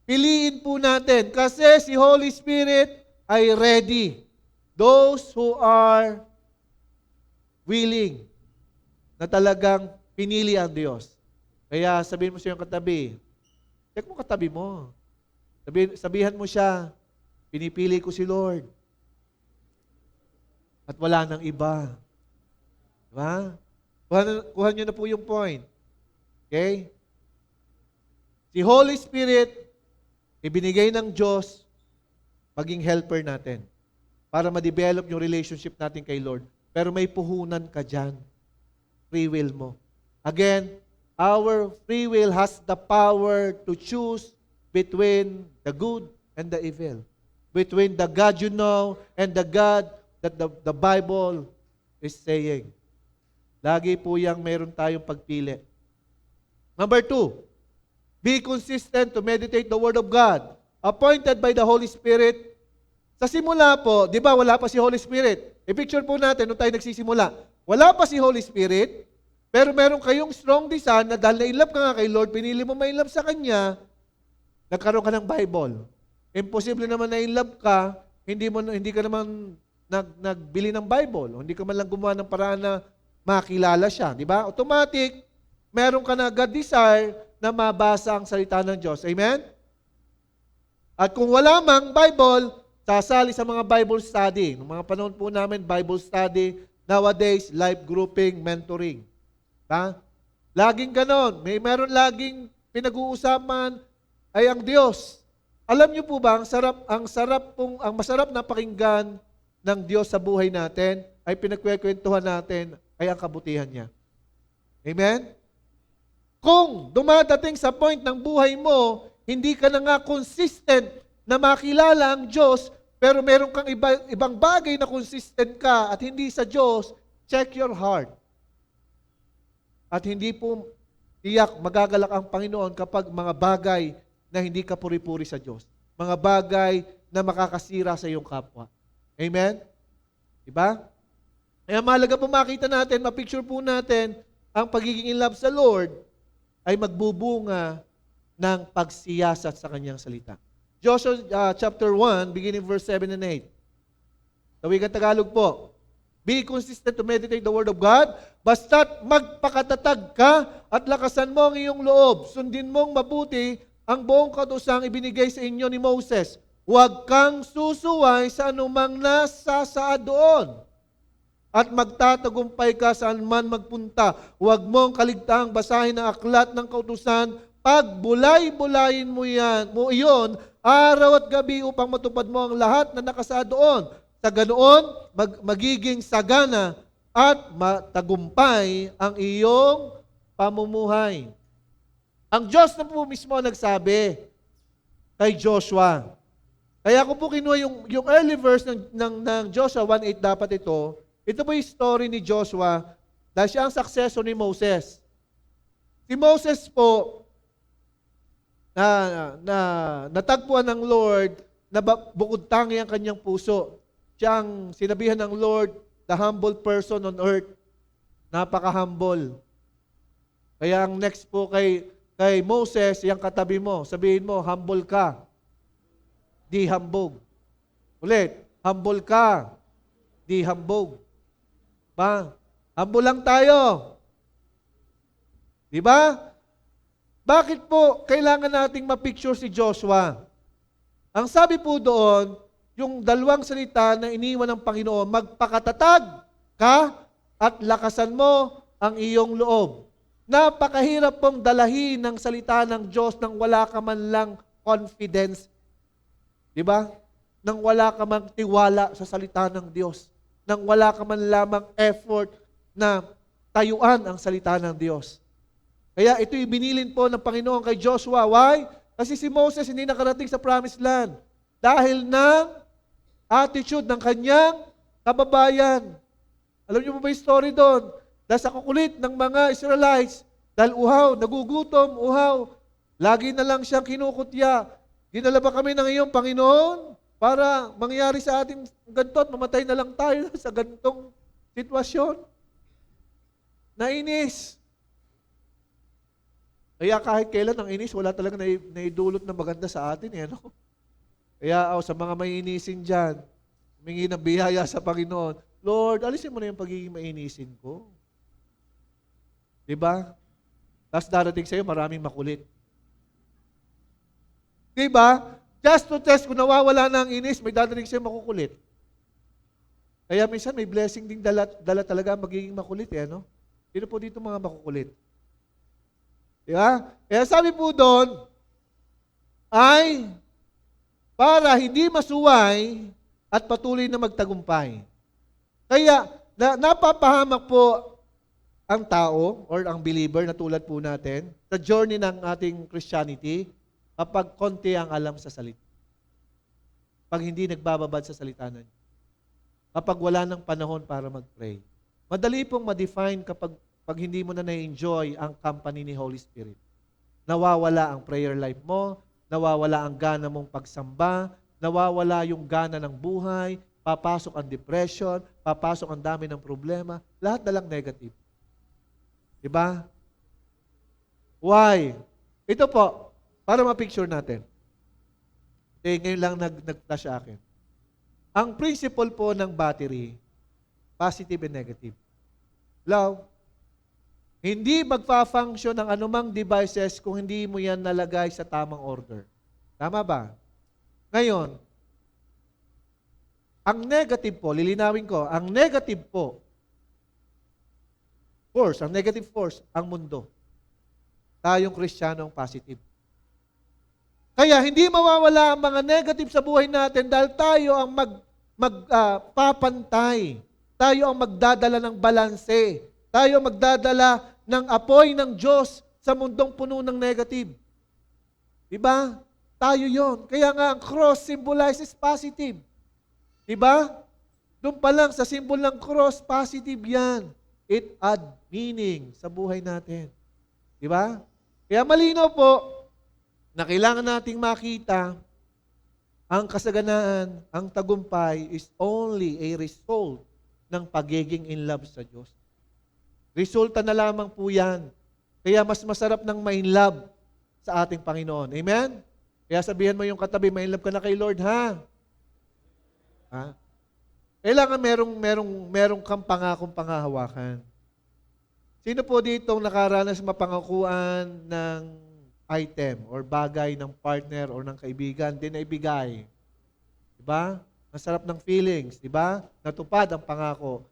Piliin po natin kasi si Holy Spirit ay ready. Those who are willing na talagang pinili ang Diyos. Kaya sabihin mo sa iyong katabi, check mo katabi mo. Sabihan mo siya, pinipili ko si Lord. At wala nang iba. Diba? Kuha nyo na po yung point. Okay? Si Holy Spirit, ibinigay ng Diyos, maging helper natin para ma-develop yung relationship natin kay Lord. Pero may puhunan ka dyan. Free will mo. Again, our free will has the power to choose between the good and the evil. Between the God you know and the God that the Bible is saying. Lagi po yang meron tayong pagpili. Number 2, be consistent to meditate the Word of God, appointed by the Holy Spirit. Sa simula po, di ba wala pa si Holy Spirit? I-picture po natin nung tayo nagsisimula. Wala pa si Holy Spirit, pero meron kayong strong desire na dahil na-inlove ka nga kay Lord, pinili mo ma-inlove sa Kanya, nagkaroon ka ng Bible. Imposible naman na in love ka, hindi ka naman nagbili ng Bible, o hindi ka man lang gumawa ng paraan na makilala siya, di ba? Automatic, meron ka na God desire na mabasa ang salita ng Diyos. Amen? At kung wala mang Bible, sasali sa mga Bible study. Noong mga panahon po namin, Bible study, nowadays, life grouping, mentoring. Ha? Laging ganon. Meron laging pinag-uusapan ay ang Diyos. Alam niyo po ba, ang masarap na pakinggan ng Diyos sa buhay natin ay pinagkwekwentuhan natin ay ang kabutihan niya. Amen? Kung dumadating sa point ng buhay mo, hindi ka na nga consistent na makilala ang Diyos, pero meron kang ibang bagay na consistent ka at hindi sa Diyos, check your heart. At hindi po tiyak magagalak ang Panginoon kapag mga bagay na hindi ka puri-puri sa Diyos. Mga bagay na makakasira sa iyong kapwa. Amen? Diba? Kaya mahalaga po makita natin, mapicture po natin, ang pagiging in love sa Lord ay magbubunga ng pagsiyasat sa kanyang salita. Joshua chapter 1, beginning verse 7 and 8. Tawigan Tagalog po. Be consistent to meditate the Word of God, basta't magpakatatag ka at lakasan mo ang iyong loob. Sundin mong mabuti ang buong katusang ibinigay sa inyo ni Moses. Huwag kang susuway sa anumang nasasaad doon. At magtatagumpay ka saan man magpunta. Huwag mong kaligtaang basahin ang aklat ng kautusan. Pag bulay-bulayin mo iyon, araw at gabi upang matupad mo ang lahat na nakasaad doon. Sa ganoon, magiging sagana at matagumpay ang iyong pamumuhay. Ang Diyos na po mismo nagsabi kay Joshua. Kaya ko po kinuha yung early verse ng Joshua 1:8 dapat ito. Ito po yung story ni Joshua dahil siya ang successor ni Moses. Si Moses po, natagpuan ng Lord na bukod tangi ang kanyang puso. Siya ang sinabihan ng Lord, the humble person on earth. Napaka-humble. Kaya ang next po kay Moses, yung katabi mo, sabihin mo, humble ka. Di hambog. Ulit, humble ka. Di hambog. Ba? Humble lang tayo. Di ba? Bakit po kailangan nating mapicture si Joshua? Ang sabi po doon, yung dalawang salita na iniwan ng Panginoon, magpakatatag ka at lakasan mo ang iyong loob. Napakahirap pong dalahin ng salita ng Diyos nang wala ka man lang confidence. Di ba? Nang wala ka man tiwala sa salita ng Diyos. Nang wala ka man lamang effort na tayuan ang salita ng Diyos. Kaya ito'y binilin po ng Panginoon kay Joshua. Why? Kasi si Moses hindi nakarating sa promised land. Dahil ng attitude ng kanyang kababayan. Alam niyo ba yung story doon? Dahil sa kukulit ng mga Israelites, dahil nagugutom, lagi na lang siyang kinukutya. Dinala ba kami ng iyong Panginoon para mangyari sa ating ganito at mamatay na lang tayo sa ganitong sitwasyon? Nainis. Kaya kahit kailan ang inis, wala talaga naidulot na maganda sa atin. No? Kaya sa mga may inisin dyan, humingi ng biyaya sa Panginoon, Lord, alisin mo na yung pagiging mainisin ko. Diba? Tapos darating sa'yo, maraming makulit. Diba? Just to test, kung nawawala na ang inis, may dadating sa'yo makukulit. Kaya minsan may blessing ding dala talaga magiging makulit. No? Sino po dito mga makukulit? Diba? Kaya sabi po doon, ay para hindi masuway at patuloy na magtagumpay. Kaya napapahamak po ang tao or ang believer na tulad po natin sa journey ng ating Christianity kapag konti ang alam sa salita. Pag hindi nagbababad sa salita na niya. Kapag wala ng panahon para mag-pray. Madali pong ma-define kapag hindi mo na na-enjoy ang company ni Holy Spirit. Nawawala ang prayer life mo, nawawala ang gana mong pagsamba, nawawala yung gana ng buhay, papasok ang depression, papasok ang dami ng problema, lahat na lang negative. Diba? Why? Ito po, para ma-picture natin. Ngayon lang nag-flash sa akin. Ang principle po ng battery, positive and negative. Love, hindi magfa-function ang anumang devices kung hindi mo yan nalagay sa tamang order. Tama ba? Ngayon, ang negative po, lilinawin ko, ang negative po, force, ang negative force, ang mundo. Tayong Kristiyano ang positive. Kaya hindi mawawala ang mga negative sa buhay natin dahil tayo ang magpapantay. Tayo ang magdadala ng balanse. Tayo ang magdadala ng apoy ng Diyos sa mundong puno ng negative. Diba? Tayo yon. Kaya nga ang cross symbolizes positive. Diba? Doon pa lang sa symbol ng cross, positive yan. It add meaning sa buhay natin. Diba? Kaya malinaw po na kailangan nating makita ang kasaganaan, ang tagumpay is only a result ng pagiging in love sa Diyos. Resulta na lamang po yan. Kaya mas masarap ng ma-in love sa ating Panginoon. Amen? Kaya sabihan mo yung katabi, ma-in love ka na kay Lord, ha? Ha? Kailangan merong kang pangakong pangahawakan. Sino po ditong nakaranas mapangakuan ng item or bagay ng partner or ng kaibigan, din na ibigay? Diba? Masarap ng feelings, diba? Natupad ang pangako.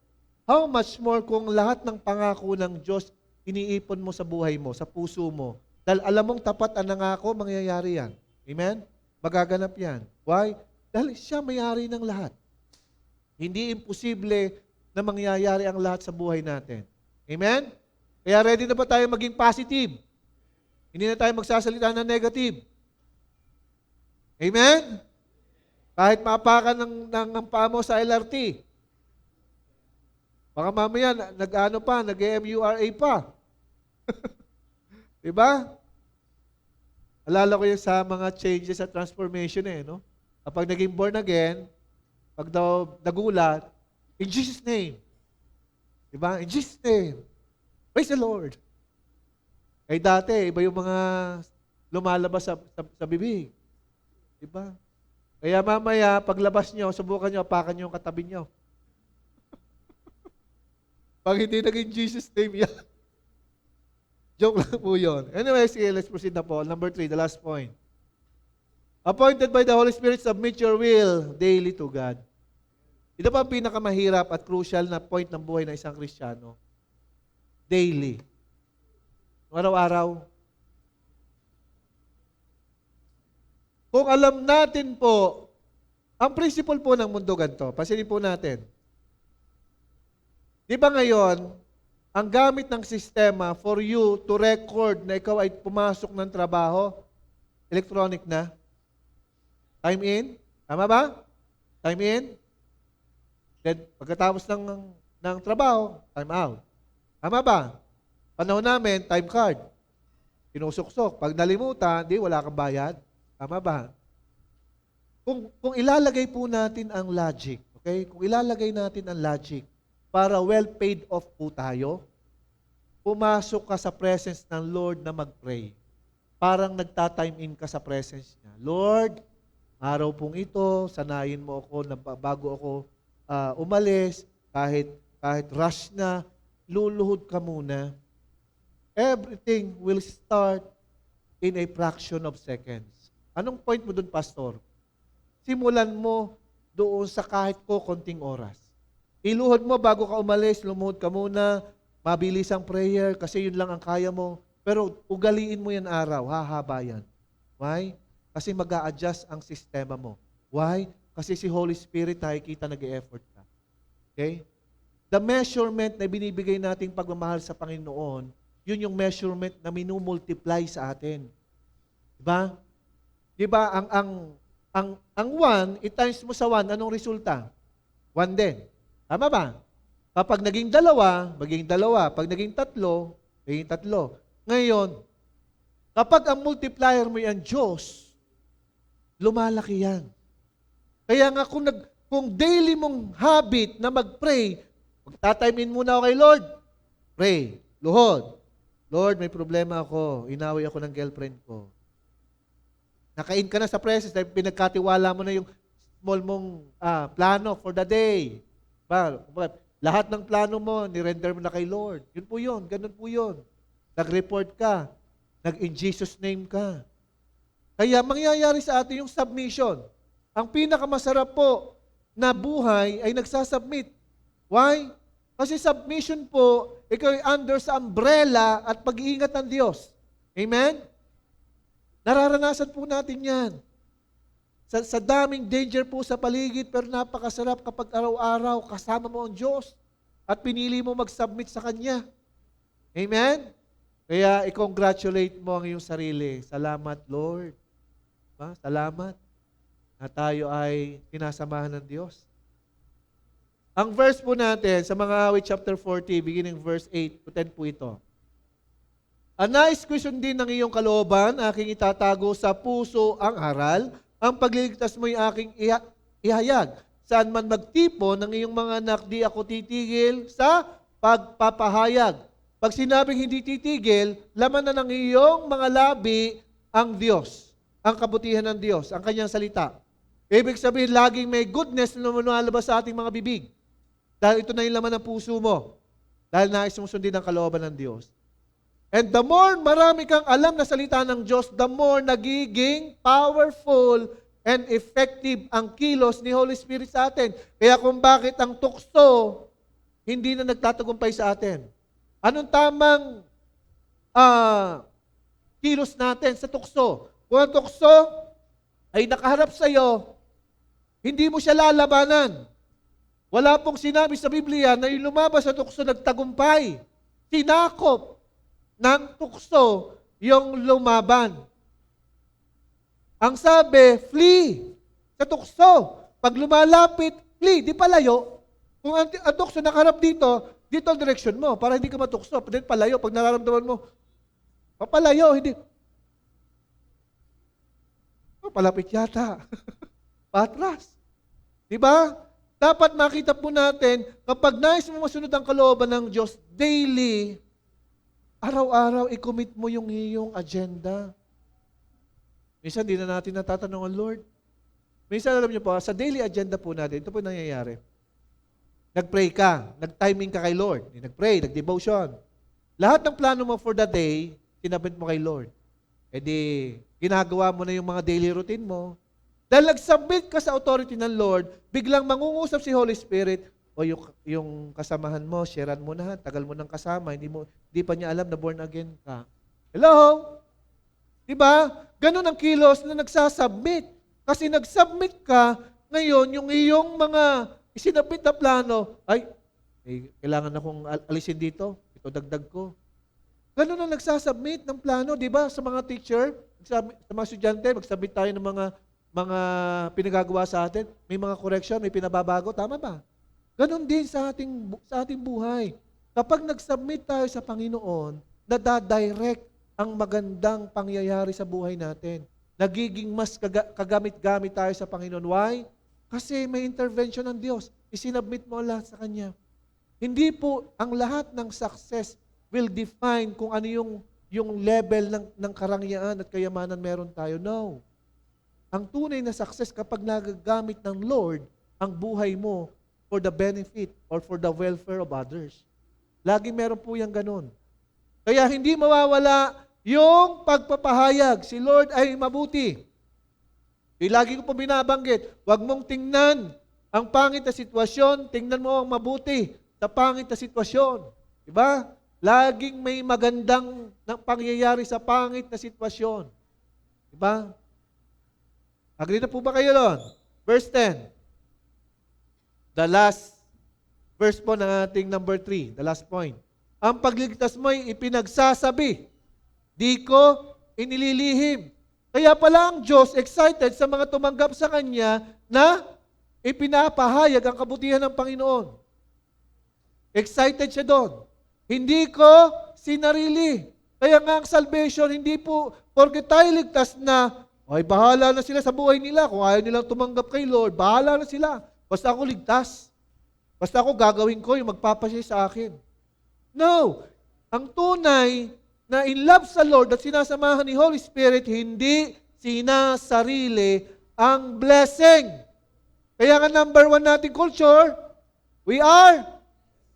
How much more kung lahat ng pangako ng Diyos iniipon mo sa buhay mo, sa puso mo. Dahil alam mong tapat ang nangako, mangyayari yan. Amen? Magaganap yan. Why? Dahil siya may-ari ng lahat. Hindi imposible na mangyayari ang lahat sa buhay natin. Amen? Kaya ready na ba tayo maging positive? Hindi na tayo magsasalita ng negative. Amen? Kahit maapakan ng paa mo sa LRT. Baka mamaya, nag-MURA pa. Diba? Alala ko yun sa mga changes sa transformation no? Kapag naging born again, pag daw nagulat, in Jesus' name. Diba? In Jesus' name. Praise the Lord. Eh dati, iba yung mga lumalabas sa bibig. Diba? Kaya mamaya, paglabas nyo, subukan nyo, apakan nyo yung katabi nyo. Pag hindi naging Jesus name yan. Joke lang po yun. Anyway, sige, let's proceed na po. Number 3, the last point. Appointed by the Holy Spirit, submit your will daily to God. Ito pa ang pinakamahirap at crucial na point ng buhay ng isang Kristiyano. Daily. Araw-araw. Kung alam natin po, ang principle po ng mundo ganito, pansinin po natin. Di ba ngayon, ang gamit ng sistema for you to record na ikaw ay pumasok ng trabaho, electronic na? Time in? Tama ba? Time in? Then, pagkatapos ng trabaho, time out. Tama ba? Panahon namin, time card. Sinusuksok. Pag nalimutan, wala kang bayad. Tama ba? Kung ilalagay po natin ang logic, okay? Kung ilalagay natin ang logic para well paid off po tayo, pumasok ka sa presence ng Lord na mag-pray. Parang nagta-time in ka sa presence niya. Lord, araw pong ito, sanayin mo ako na bago ako umalis, kahit rush na, luluhod ka muna. Everything will start in a fraction of seconds. Anong point mo dun, Pastor? Simulan mo doon sa kahit konting oras. Iluhod mo bago ka umalis, lumuhod ka muna, mabilis ang prayer kasi yun lang ang kaya mo. Pero ugaliin mo yan araw, hahaba yan. Why? Kasi mag-a-adjust ang sistema mo. Why? Kasi si Holy Spirit nakikita nag-e-effort ka. Okay? The measurement na binibigay nating pagmamahal sa Panginoon, yun yung measurement na minumultiply sa atin. Diba? Diba, ang 1, i-times mo sa 1, anong resulta? 1 din. Tama ba? Kapag naging 2, maging 2. Pag naging 3, maging 3. Ngayon, kapag ang multiplier mo yan, Diyos, lumalaki yan. Kaya nga kung daily mong habit na mag-pray, magta-time in muna ako kay Lord, pray, luhod. Lord, may problema ako, inaway ako ng girlfriend ko. Nakain ka na sa presence dahil pinagkatiwala mo na yung small mong plano for the day. Lahat ng plano mo, nirender mo na kay Lord. Yun po yun. Ganun po yun. Nag-report ka. Nag-in Jesus name ka. Kaya mangyayari sa atin yung submission. Ang pinakamasarap po na buhay ay nagsasubmit. Why? Kasi submission po, ikaw ay under sa umbrella at pag-iingat ng Diyos. Amen? Nararanasan po natin yan. Sa daming danger po sa paligid, pero napakasarap kapag araw-araw kasama mo ang Diyos at pinili mo mag-submit sa Kanya. Amen? Kaya i-congratulate mo ang iyong sarili. Salamat, Lord. Salamat na tayo ay sinasamahan ng Diyos. Ang verse po natin sa mga awit chapter 40, beginning verse 8 to 10 po ito. Ang nais ko sundin ng iyong kalooban, aking itatago sa puso ang aral, ang pagliligtas mo yung aking ihayag. Saan man magtipon ng iyong mga anak, di ako titigil sa pagpapahayag. Pag sinabing hindi titigil, laman na ng iyong mga labi ang Diyos, ang kabutihan ng Diyos, ang kanyang salita. Ibig sabihin, laging may goodness na lumalabas sa ating mga bibig. Dahil ito na yung laman ng puso mo. Dahil nais mong sundin ang kalooban ng Diyos. And the more marami kang alam na salita ng Diyos, the more nagiging powerful and effective ang kilos ni Holy Spirit sa atin. Kaya kung bakit ang tukso hindi na nagtatagumpay sa atin. Anong tamang kilos natin sa tukso? Kung ang tukso ay nakaharap sa iyo, hindi mo siya lalabanan. Wala pong sinabi sa Biblia na yung lumabas sa tukso nagtagumpay. Sinakop ng tukso yung lumaban. Ang sabi, flee sa tukso. Pag lumalapit, flee, di palayo. Kung ang tukso nakaharap dito, dito ang direksyon mo para hindi ka matukso. Then palayo, pag nararamdaman mo, papalayo, hindi. Palapit yata. Patras. Diba? Dapat makita po natin, kapag nais mo masunod ang kalooban ng Diyos, daily, araw-araw, i-commit mo yung iyong agenda. Minsan, di na natin natatanong ang Lord. Minsan, alam niyo po, sa daily agenda po natin, ito po nangyayari. Nag-pray ka, nag-timing ka kay Lord. Nag-pray, nag-devotion. Lahat ng plano mo for the day, sinabit mo kay Lord. E di, ginagawa mo na yung mga daily routine mo. Dahil nag-submit ka sa authority ng Lord, biglang mangungusap si Holy Spirit, o yung kasamahan mo, sharean mo na, tagal mo nang kasama, hindi pa niya alam na born again ka. Hello? Diba? Ganun ang kilos na nagsasubmit. Kasi nag-submit ka, ngayon, yung iyong mga isinabit na plano, kailangan akong alisin dito, ito dagdag ko. Ganun ang nagsasubmit ng plano, di ba? Sa mga teacher, sa mga estudyante, magsubmit tayo ng mga pinagagawa sa atin, may mga correction, may pinababago, tama ba? Ganon din sa ating buhay. Kapag nag-submit tayo sa Panginoon, nadadirect ang magandang pangyayari sa buhay natin. Nagiging mas kagamit-gamit tayo sa Panginoon. Why? Kasi may intervention ng Diyos. Isinabmit mo lahat sa Kanya. Hindi po ang lahat ng success will define kung ano yung level ng karangyaan at kayamanan meron tayo. No. Ang tunay na success kapag nagagamit ng Lord ang buhay mo for the benefit or for the welfare of others. Lagi meron po yung ganun. Kaya hindi mawawala yung pagpapahayag. Si Lord ay mabuti. Lagi ko po binabanggit, huwag mong tingnan ang pangit na sitwasyon, tingnan mo ang mabuti sa pangit na sitwasyon. Diba? Laging may magandang pangyayari sa pangit na sitwasyon. Diba? Agree na po ba kayo doon? Verse 10. The last verse po ng ating number 3, the last point. Ang pagligtas mo ay ipinagsasabi. Di ko inililihim. Kaya pala ang Diyos excited sa mga tumanggap sa Kanya na ipinapahayag ang kabutihan ng Panginoon. Excited siya doon. Hindi ko sinarili. Kaya nga ang salvation, hindi po, porque tayo ligtas na, ay bahala na sila sa buhay nila. Kung ayaw nilang tumanggap kay Lord, bahala na sila. Basta ako ligtas. Basta ako gagawin ko yung magpapasya sa akin. No. Ang tunay na in love sa Lord at sinasamahan ni Holy Spirit, hindi sinasarili ang blessing. Kaya nga number 1 nating culture, we are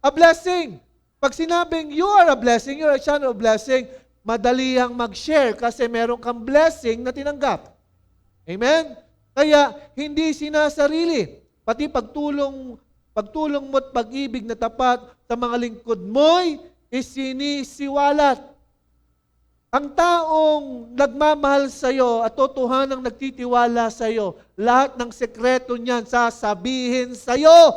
a blessing. Pag sinabing you are a blessing, you are a channel of blessing, madali ang mag-share kasi meron kang blessing na tinanggap. Amen? Kaya hindi sinasarili. Pati pagtulong mo at pag-ibig na tapat sa mga lingkod mo'y isinisiwalat. Ang taong nagmamahal sa iyo at totohanang nagtitiwala sa iyo, lahat ng sekreto niyan sasabihin sa iyo.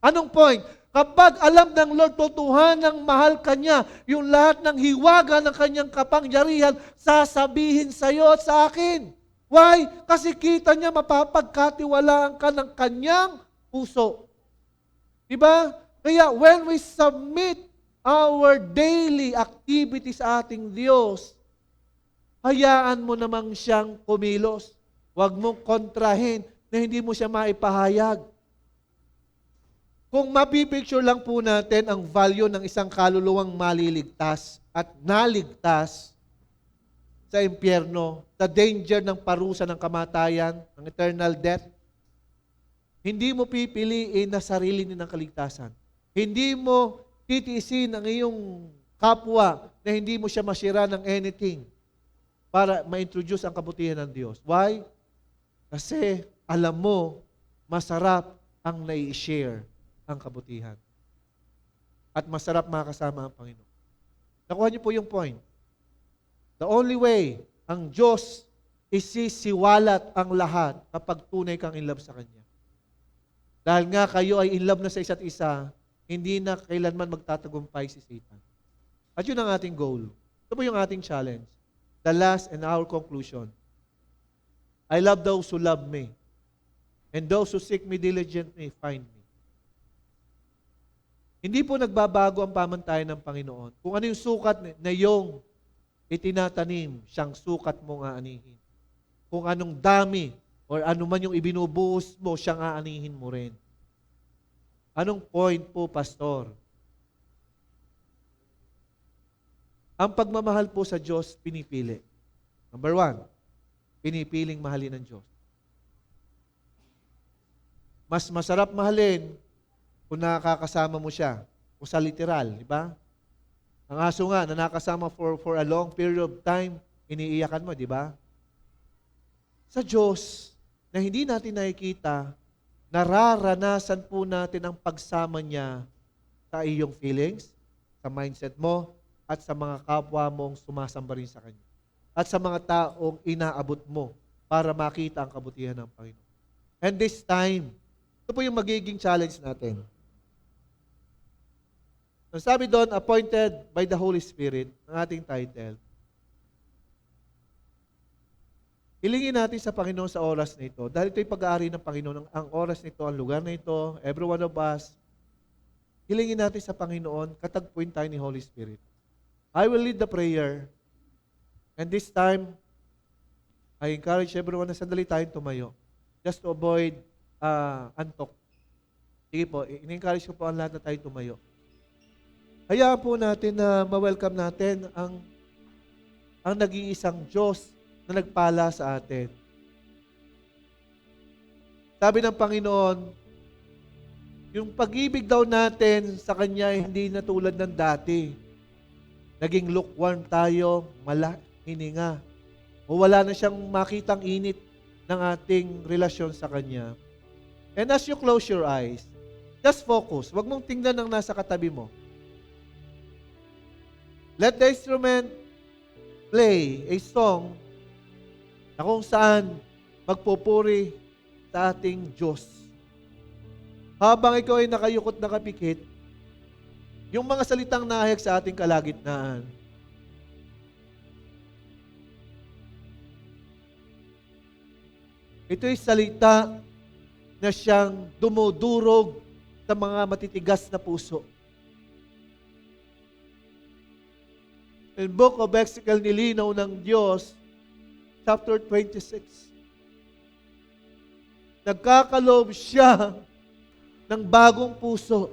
Anong point? Kapag alam ng Lord, totohanang mahal ka niya, yung lahat ng hiwaga ng kanyang kapangyarihan, sasabihin sa iyo at sa akin. Why? Kasi kita niya mapapagkatiwalaan ka ng kanyang puso. Diba? Kaya when we submit our daily activity sa ating Diyos, hayaan mo namang siyang kumilos. Huwag mong kontrahin na hindi mo siya maipahayag. Kung mapipicture lang po natin ang value ng isang kaluluwang maliligtas at naligtas sa impyerno, the danger ng parusa ng kamatayan, ng eternal death, hindi mo pipiliin na sarili ng kaligtasan. Hindi mo titiisin ang iyong kapwa na hindi mo siya masira ng anything para ma-introduce ang kabutihan ng Diyos. Why? Kasi alam mo, masarap ang nai-share ang kabutihan. At masarap makasama ang Panginoon. Nakuha niyo po yung point. The only way ang Diyos isisiwalat ang lahat kapag tunay kang in love sa Kanya. Dahil nga kayo ay in love na sa isa't isa, hindi na kailanman magtatagumpay si Satan. At yun ang ating goal. Ito po yung ating challenge. The last and our conclusion. I love those who love me. And those who seek me diligently find me. Hindi po nagbabago ang pamantayan ng Panginoon. Kung ano yung sukat na yung itinatanim, siyang sukat mong aanihin. Kung anong dami or ano man yung ibinubuhos mo, siyang aanihin mo rin. Anong point po, Pastor? Ang pagmamahal po sa Diyos, pinipili. Number 1, pinipiling mahalin ng Diyos. Mas masarap mahalin kung nakakasama mo siya. O sa literal, di ba? Ang aso nga, na nakasama for a long period of time, iniiyakan mo, di ba? Sa Diyos, na hindi natin nakikita, nararanasan po natin ang pagsama niya sa iyong feelings, sa mindset mo, at sa mga kapwa mong sumasamba rin sa Kanya. At sa mga taong inaabot mo para makita ang kabutihan ng Panginoon. And this time, ito po yung magiging challenge natin. Ang sabi doon, appointed by the Holy Spirit, ang ating title. Hilingin natin sa Panginoon sa oras na ito. Dahil ito'y pag-aari ng Panginoon, ang oras na ito, ang lugar na ito, every one of us, hilingin natin sa Panginoon, katagpuin tayo ni Holy Spirit. I will lead the prayer. And this time, I encourage everyone na sandali tayong tumayo. Just to avoid antok. Sige po, in-encourage ko po ang lahat na tayo tumayo. Hayaan po natin na ma-welcome natin ang nag-iisang Diyos na nagpala sa atin. Sabi ng Panginoon, yung pag-ibig daw natin sa Kanya ay hindi na tulad ng dati. Naging lukewarm tayo, hininga. O wala na siyang makitang init ng ating relasyon sa Kanya. And as you close your eyes, just focus. Huwag mong tingnan ang nasa katabi mo. Let the instrument play a song na kung saan magpupuri sa ating Diyos. Habang ikaw ay nakayukot nakapikit, yung mga salitang nahayag sa ating kalagitnaan, ito'y salita na siyang dumudurog sa mga matitigas na puso. In Book of Ezekiel, nilinaw ng Diyos, chapter 26. Nagkakaloob siya ng bagong puso.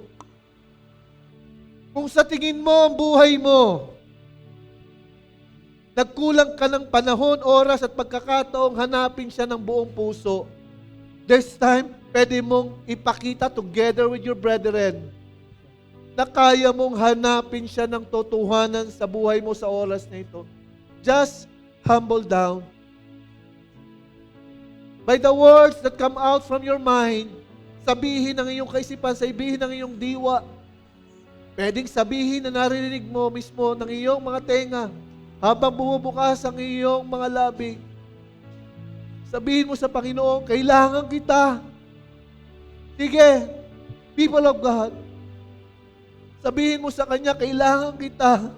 Kung sa tingin mo ang buhay mo, nagkulang ka ng panahon, oras at pagkakataong hanapin siya ng buong puso. This time, pwede mong ipakita together with your brethren na kaya mong hanapin siya ng totohanan sa buhay mo sa oras na ito. Just humble down. By the words that come out from your mind, sabihin ng iyong kaisipan, sabihin ng iyong diwa. Pwedeng sabihin na narinig mo mismo ng iyong mga tenga habang bumubukas ang iyong mga labi. Sabihin mo sa Panginoon, kailangan kita. Sige, people of God. Sabihin mo sa Kanya, kailangan kita.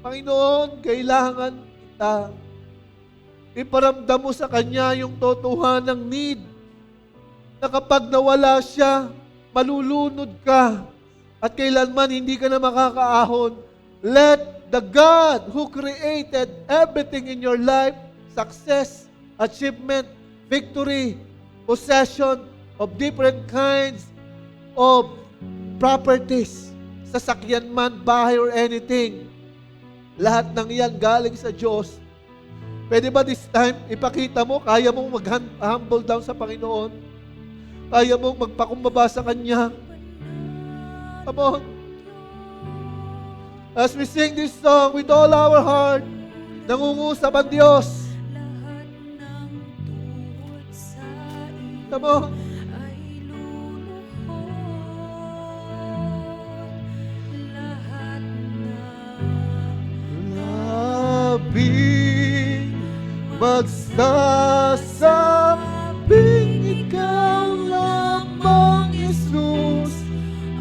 Panginoon, kailangan kita. Iparamdam mo sa Kanya yung totohanang need na kapag nawala siya, malulunod ka at kailanman hindi ka na makakaahon. Let the God who created everything in your life, success, achievement, victory, possession of different kinds of properties, sasakyan man, bahay, or anything, lahat ng yan galing sa Diyos. Pwede ba this time, ipakita mo, kaya mong mag-humble down sa Panginoon? Kaya mong magpakumbaba sa Kanya? Come on. As we sing this song with all our heart, nangungusap ang Diyos. Come on. Labing magsasabing ikaw lamang, Jesus,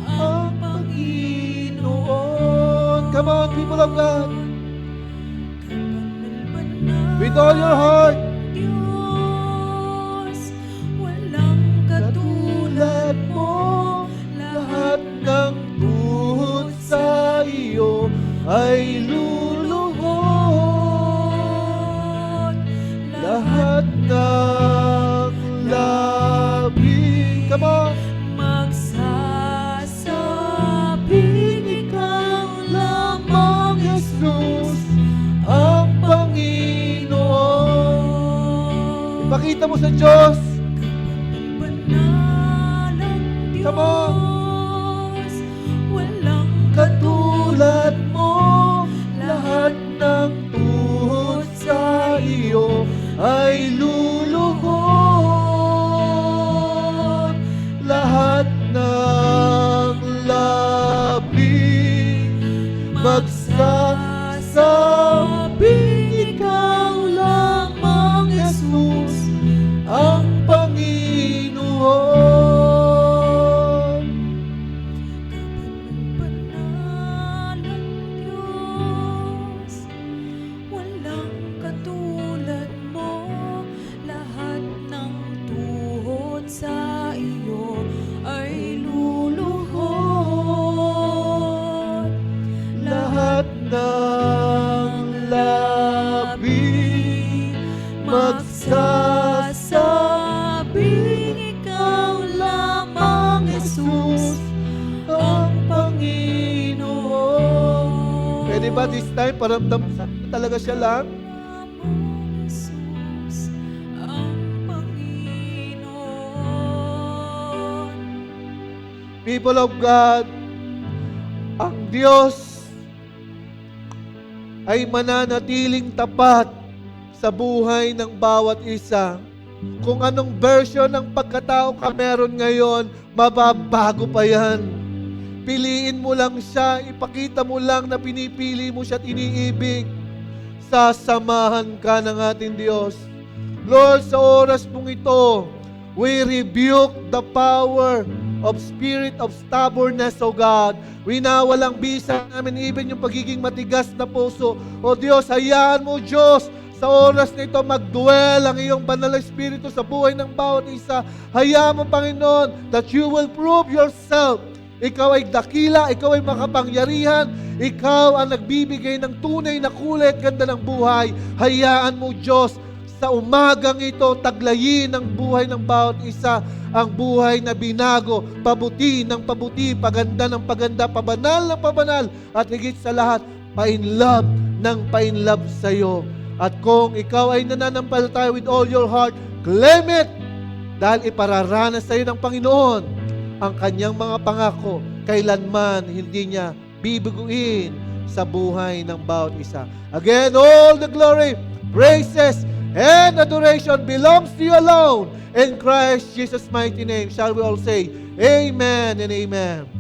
ang Panginoon. Come on, people of God. With all your heart. Diyos, walang katulad mo. Lahat ng tuhod sa iyo ay luluhod. Lahat ng labi. Come on. Magsasabing ikaw lamang, Jesus, ang Panginoon. Ipakita mo sa Diyos. Banalang Diyos, Come on. walang Katulad mo, lahat ng tuhod sa iyo ay luluhod. Lahat ng labi magsasabing ikaw lamang, Jesus, ang Panginoon. banalang Diyos, walang katulad mo. Lahat ng tuhod sa iyo ay luluhod. Lahat ng labi magsasabing ikaw lamang, Jesus, ang Panginoon. Pwede ba this time paramdam talaga siya lang? Jesus, ang Panginoon. People of God, ang Diyos ay mananatiling tapat sa buhay ng bawat isa. Kung anong version ng pagkatao ka meron ngayon, mababago pa yan. Piliin mo lang siya, ipakita mo lang na pinipili mo siya at iniibig. Sasamahan ka ng ating Diyos. Lord, sa oras mong ito, we rebuke the power of spirit of stubbornness, O God. Winawalang bisa namin even yung pagiging matigas na puso. O Diyos, hayaan mo, Diyos, sa oras na ito, mag-dwell ang iyong banal na Espiritu sa buhay ng bawat isa. Hayaan mo, Panginoon, that you will prove yourself. Ikaw ay dakila, ikaw ay makapangyarihan, ikaw ang nagbibigay ng tunay na kulay at ganda ng buhay. Hayaan mo, Diyos, sa umagang ito, taglayin ang buhay ng bawat isa, ang buhay na binago, pabuti ng pabuti, paganda ng paganda, pabanal ng pabanal, at higit sa lahat, pa-in love ng painlove sa iyo. At kung ikaw ay nananampalataya with all your heart, claim it! Dahil ipararanas sa iyo ng Panginoon ang kanyang mga pangako. Kailanman hindi niya bibiguin sa buhay ng bawat isa. Again, all the glory, praises, and adoration belongs to you alone. In Christ Jesus' mighty name, shall we all say, Amen and Amen.